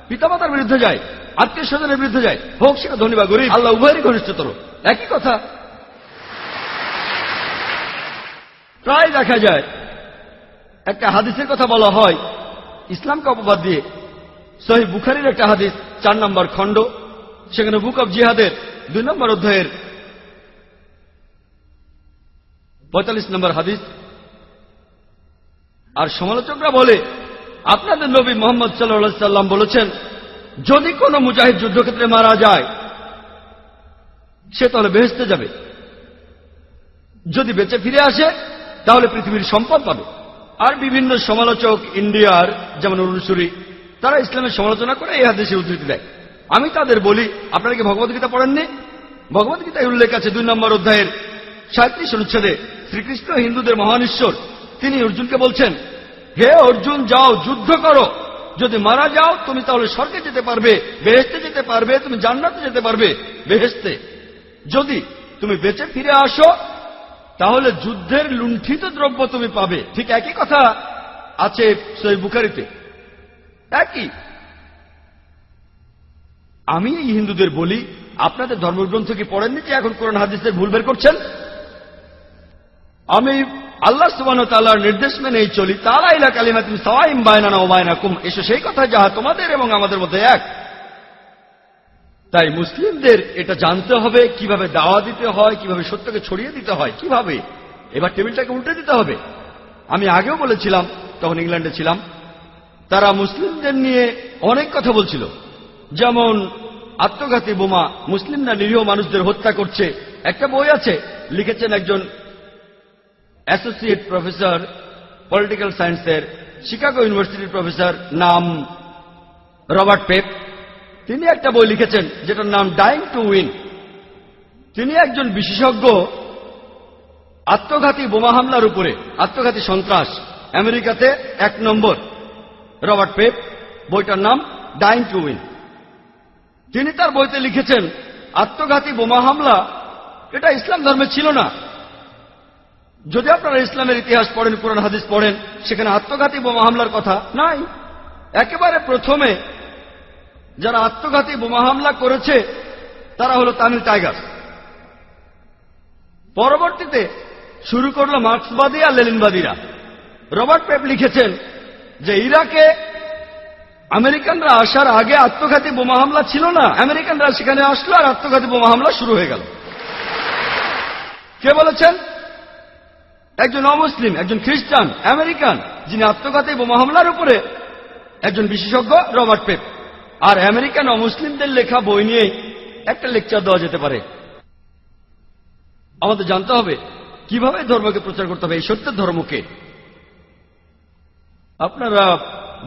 পিতামাতার বিরুদ্ধে যায়, আত্মীয় স্বজনের বিরুদ্ধে যায়, হোক সেটা ধনী বা গরিব, আল্লাহ উভয়েরই ঘনিষ্ঠতর। একই কথা। প্রায় দেখা যায় একটা হাদিসের কথা বলা হয় ইসলামকে অপবাদ দিয়ে। সহিহ বুখারীর একটা হাদিস 4 নম্বর খণ্ড, সেখানে বুক অব জিহাদের 2 নম্বর অধ্যায়ের 45 নম্বর হাদিস। আর সমালোচকরা বলে, আপনাদের নবী মুহাম্মদ সাল্লাল্লাহু আলাইহি সাল্লাম বলেছেন, যদি কোনো মুজাহিদ যুদ্ধক্ষেত্রে মারা যায় সে তাহলে বেহেশতে যাবে, যদি বেঁচে ফিরে আসে তাহলে পৃথিবীর সম্পদ পাবে। আর বিভিন্ন সমালোচক ইন্ডিয়ার, যেমন অনুসরী, তারা ইসলামের সমালোচনা করে এই হাদিসের উদ্ধৃতি দেয়। আমি তাদের বলি, আপনারা কি ভগবদ্গীতা পড়েননি? ভগবদ্গীতায় উল্লেখ আছে 2 নম্বর অধ্যায়ের 37 অনুচ্ছেদে, শ্রীকৃষ্ণ হিন্দুদের মহান ঈশ্বর তিনি অর্জুনকে বলছেন, হে অর্জুন, যাও যুদ্ধ করো। যদি মারা যাও তুমি তাহলে স্বর্গে যেতে পারবে, বেহেশতে যেতে পারবে, তুমি জান্নাতে যেতে পারবে, বেহেশতে। যদি তুমি বেঁচে ফিরে আসো তাহলে যুদ্ধের লুণ্ঠিত দ্রব্য তুমি পাবে। ঠিক একই কথা আছে সহিহ বুখারীতে, একই। আমি এই হিন্দুদের বলি, আপনাদের ধর্মগ্রন্থ কি পড়েননি যে এখন কোরআন হাদিসের ভুল বের করছেন? আমি আল্লাহ সুবহানাহু ওয়া তাআলার নির্দেশ মেনেই চলি, তাআলা ইলা কালিমাতিন সাওয়াইন বাইনানা ওয়া বাইনাকুম, এসো সেই কথা যাহা তোমাদের এবং আমাদের মধ্যে এক। তাই মুসলিমদের এটা জানতে হবে কিভাবে দাওয়া দিতে হয়, কিভাবে সত্যকে ছড়িয়ে দিতে হয়, কিভাবে। এবার টেবিলটাকে উল্টে দিতে হবে। আমি আগেও বলেছিলাম, তখন ইংল্যান্ডে ছিলাম, তারা মুসলিমদের নিয়ে অনেক কথা বলছিল, যেমন আত্মঘাতী বোমা, মুসলিমরা নিরীহ মানুষদের হত্যা করছে। একটা বই আছে, লিখেছেন একজন অ্যাসোসিয়েট প্রফেসর পলিটিক্যাল সায়েন্সের, শিকাগো ইউনিভার্সিটির প্রফেসর, নাম রবার্ট পেপ। তিনি একটা বই লিখেছেন যেটার নাম ডাইং টু উইন। তিনি একজন বিশেষজ্ঞ আত্মঘাতী বোমা হামলার উপরে, আত্মঘাতী সন্ত্রাস, আমেরিকাতে 1 নম্বর। রবার্ট পেপ, বইটার নাম ডাইং টু উইন। তিনি তার বইতে লিখেছেন, আত্মঘাতী বোমা হামলা এটা ইসলাম ধর্মে ছিল না। যদি আপনারা ইসলামের ইতিহাস পড়েন, কোরআন হাদিস পড়েন, সেখানে আত্মঘাতী বোমা হামলার কথা নাই। একেবারে প্রথমে যারা আত্মঘাতী বোমা হামলা করেছে তারা হলো তামিল টাইগার। পরবর্তীতে শুরু করলো মার্ক্সবাদী আর লেনিনবাদীরা। রবার্ট পেপ লিখেছেন যে ইরাকে আমেরিকানরা আসার আগে আত্মঘাতী বোমা হামলা ছিল না, আমেরিকানরা সেখানে আসলো আর আত্মঘাতী বোমা হামলা শুরু হয়ে গেল। কে বলেছেন? একজন অমুসলিম, একজন খ্রিস্টান আমেরিকান, যিনি আত্মঘাতী বোমা হামলার উপরে একজন বিশেষজ্ঞ রবার্ট পেপ। আর আমেরিকান অমুসলিমদের লেখা বই নিয়ে একটা লেকচার দেওয়া যেতে পারে। আমাদের জানতে হবে কিভাবে ধর্মকে প্রচার করতে হবে, এই সত্যের ধর্মকে। আপনারা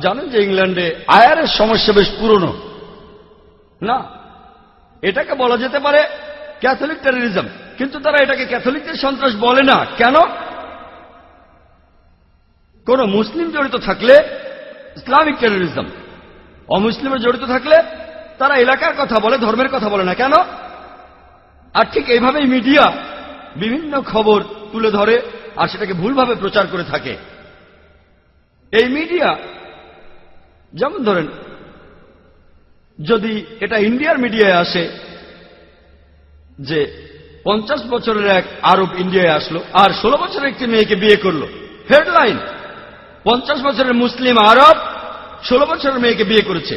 জানেন যে ইংল্যান্ডে আয়ারের সমস্যা বেশ পুরনো না, এটাকে বলা যেতে পারে ক্যাথলিক টেররিজম, কিন্তু তারা এটাকে ক্যাথলিকদের সন্ত্রাস বলে না। কেন? কোন মুসলিম জড়িত থাকলে ইসলামিক টেররিজম, অমুসলিমের জড়িত থাকলে তারা এলাকার কথা বলে, ধর্মের কথা বলে না। কেন? আর ঠিক এইভাবেই মিডিয়া বিভিন্ন খবর তুলে ধরে আর সেটাকে ভুলভাবে প্রচার করে থাকে। এই মিডিয়া, যেমন ধরেন, যদি এটা ইন্ডিয়ার মিডিয়ায় আসে যে 50 বছরের এক আরব ইন্ডিয়ায় আসলো আর 16 বছরের একটি মেয়েকে বিয়ে করলো, হেডলাইন 50 বছরের মুসলিম আরব 16 বছরের মেয়েকে বিয়ে করেছে।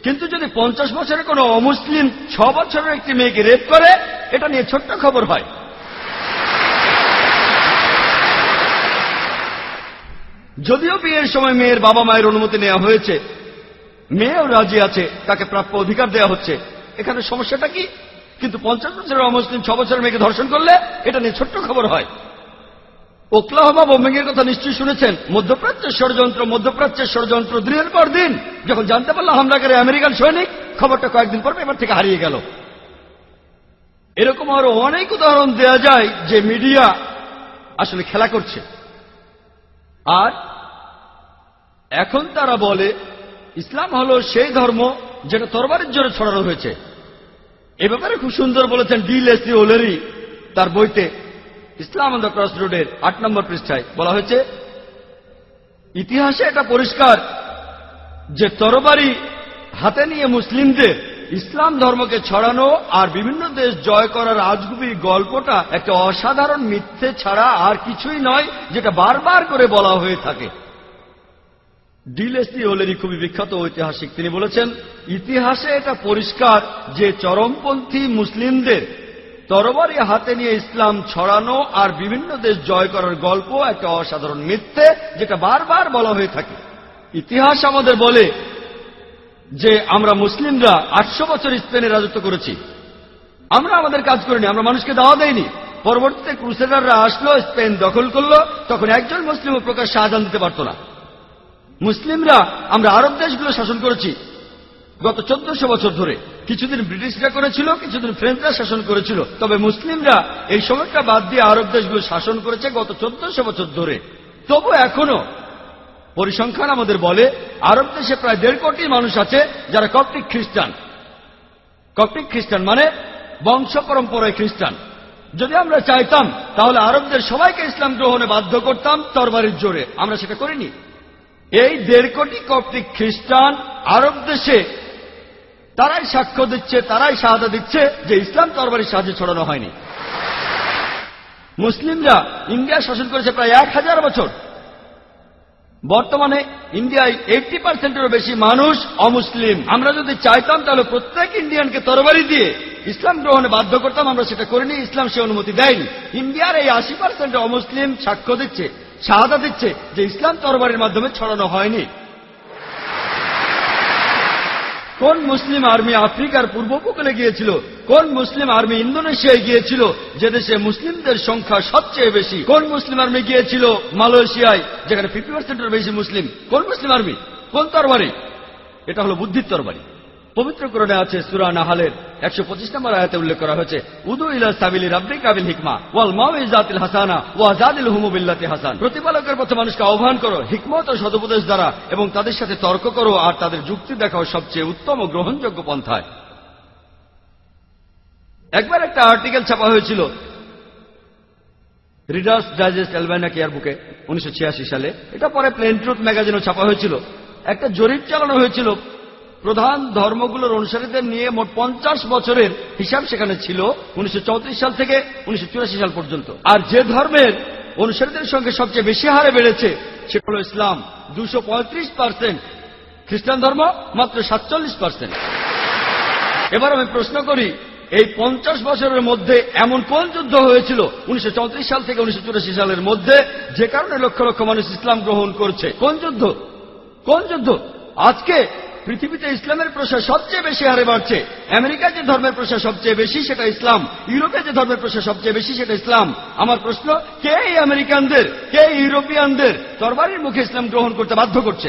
কিন্তু যদি 50 বছরের কোন অমুসলিম 6 বছরের একটি মেয়েকে রেপ করে, এটা নিয়ে ছোট্ট খবর হয়। যদিও বিয়ের সময় মেয়ের বাবা মায়ের অনুমতি নেওয়া হয়েছে, মেয়েও রাজি আছে, তাকে প্রাপ্য অধিকার দেওয়া হচ্ছে, এখানে সমস্যাটা কি? কিন্তু 50 বছরের অমুসলিম 6 বছরের মেয়েকে ধর্ষণ করলে এটা নিয়ে ছোট্ট খবর হয়। ওকলাহোমা বোম্বিংয়ের কথা নিশ্চয়ই শুনেছেন। মধ্যপ্রাচ্যের ষড়যন্ত্র দিনের পর দিন। যখন জানতে পারল হামলাকারী আমেরিকান সৈনিক, খবরটা কয়েকদিন পর পেপার থেকে হারিয়ে গেল। এরকম আরো অনেক উদাহরণ দেয়া যায় যে মিডিয়া আসলে খেলা করছে। আর এখন তারা বলে ইসলাম হলো সেই ধর্ম যেটা তরবারির জোরে ছড়ানো হয়েছে। এ ব্যাপারে খুব সুন্দর বলেছেন ডি লেসলি ওলেরি তার বইতে ইসলাম অন দ্য ক্রস রোডের 8 নম্বর পৃষ্ঠায়। বলা হয়েছে, ইতিহাসে এটা পরিষ্কার যে তরবারি হাতে নিয়ে মুসলিমদের ইসলাম ধর্মকে ছড়ানো আর বিভিন্ন দেশ জয় করার আজগুবি গল্পটা একটা অসাধারণ মিথ্যে ছাড়া আর কিছুই নয়, যেটা বারবার করে বলা হয়ে থাকে। ডি লেসলি ওলেরি খুবই বিখ্যাত ঐতিহাসিক। তিনি বলেছেন, ইতিহাসে এটা পরিষ্কার যে চরমপন্থী মুসলিমদের তরবারি হাতে নিয়ে ইসলাম ছড়ানো আর বিভিন্ন দেশ জয় করার গল্প একটা অসাধারণ মিথ্যে, যেটা বারবার বলা হয়ে থাকে। ইতিহাস আমাদের বলে যে আমরা মুসলিমরা 800 বছর স্পেনে রাজত্ব করেছি। আমরা আমাদের কাজ করিনি, আমরা মানুষকে দাওয়া দেইনি। পরবর্তীতে ক্রুসেডাররা আসলো, স্পেন দখল করলো, তখন একজন মুসলিমও প্রকাশ্যে আযান দিতে পারত না। মুসলিমরা আমরা আরব দেশগুলো শাসন করেছি গত 1400 বছর ধরে। কিছুদিন ব্রিটিশরা করেছিল, কিছুদিন ফ্রেঞ্চরা শাসন করেছিল, তবে মুসলিমরা এই সময়টা বাদ দিয়ে আরব দেশগুলো শাসন করেছে গত 1400 বছর ধরে। তবু এখনো পরিসংখ্যান আমাদের বলে আরব দেশে প্রায় 1.5 কোটি মানুষ আছে যারা কপ্টিক খ্রিস্টান। কপ্টিক খ্রিস্টান মানে বংশ পরম্পরায় খ্রিস্টান। যদি আমরা চাইতাম তাহলে আরবদের সবাইকে ইসলাম গ্রহণে বাধ্য করতাম তরবারির জোরে। আমরা সেটা করিনি। এই 1.5 কোটি কপ্টিক খ্রিস্টান আরব দেশে তারাই সাক্ষ্য দিচ্ছে, তারাই শাহাদা দিচ্ছে যে ইসলাম তরবারির সাহায্যে ছড়ানো হয়নি। মুসলিমরা ইন্ডিয়া শাসন করেছে প্রায় 1000 বছর। বর্তমানে ইন্ডিয়ায় 80%-এরও বেশি মানুষ অমুসলিম। আমরা যদি চাইতাম তাহলে প্রত্যেক ইন্ডিয়ানকে তরবারি দিয়ে ইসলাম গ্রহণে বাধ্য করতাম। আমরা সেটা করিনি, ইসলাম সে অনুমতি দেয়নি। ইন্ডিয়ার এই 80% অমুসলিম সাক্ষ্য দিচ্ছে, শাহাদা দিচ্ছে যে ইসলাম তরবারির মাধ্যমে ছড়ানো হয়নি। কোন মুসলিম আর্মি আফ্রিকার পূর্ব উপকূলে গিয়েছিল? কোন মুসলিম আর্মি ইন্দোনেশিয়ায় গিয়েছিল, যে দেশে মুসলিমদের সংখ্যা সবচেয়ে বেশি? কোন মুসলিম আর্মি গিয়েছিল মালয়েশিয়ায়, যেখানে 50%-এর বেশি মুসলিম? কোন মুসলিম আর্মি? কোন তরবারি? এটা হলো বুদ্ধির তরবারি। পবিত্র কোরআনে আছে, সূরা নাহালের 125 নম্বর আয়াতে উল্লেখ করা হয়েছে, উদু ইলা সাবিলি রাব্বিকা বিল হিকমা ওয়াল মাউইজাতিল হাসানা ওয়া জাদিলহুম বিল্লাতি হাসান। প্রতিপালকের পথে মানুষকে আহ্বান করো হিকমত ও সদুপদেশ দ্বারা, এবং তাদের সাথে তর্ক করো আর তাদের যুক্তি দেখাও সবচেয়ে উত্তম ও গ্রহণযোগ্য পন্থায়। একবার একটা আর্টিকেল ছাপা হয়েছিল রিডার্স ডাইজেস্ট অ্যালবাইনা কেয়ার বুকে 1986 সালে। এটা পরে প্লেন ট্রুথ ম্যাগাজিনেও ছাপা হয়েছিল। একটা জরিপ চালানো হয়েছিল প্রধান ধর্মগুলোর অনুসারীদের নিয়ে। মোট 50 বছরের হিসাব সেখানে ছিল, 1934 সাল থেকে 1984 সাল পর্যন্ত। আর যে ধর্মের অনুসারীদের সঙ্গে সবচেয়ে বেশি হারে বেড়েছে সেটা হল ইসলাম, 235%। খ্রিস্টান ধর্ম মাত্র 47%। এবার আমি প্রশ্ন করি, এই 50 বছরের মধ্যে এমন কোন যুদ্ধ হয়েছিল 1934 সাল থেকে 1984 সালের মধ্যে, যে কারণে লক্ষ লক্ষ মানুষ ইসলাম গ্রহণ করছে? কোন যুদ্ধ? কোন যুদ্ধ? আজকে পৃথিবীতে ইসলামের প্রসার সবচেয়ে বেশি হারে বাড়ছে। আমেরিকায় যে ধর্মের প্রসার সবচেয়ে বেশি সেটা ইসলাম, ইউরোপে যে ধর্মের প্রসার সবচেয়ে বেশি সেটা ইসলাম। আমার প্রশ্ন, কে এই আমেরিকানদের, কে ইউরোপিয়ানদের তরবারির মুখে ইসলাম গ্রহণ করতে বাধ্য করছে?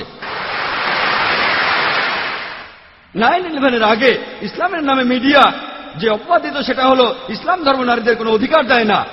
9/11-এর আগে ইসলামের নামে মিডিয়া যে অপবাদ দিত সেটা হলো ইসলাম ধর্ম নারীদের কোনো অধিকার দেয় না।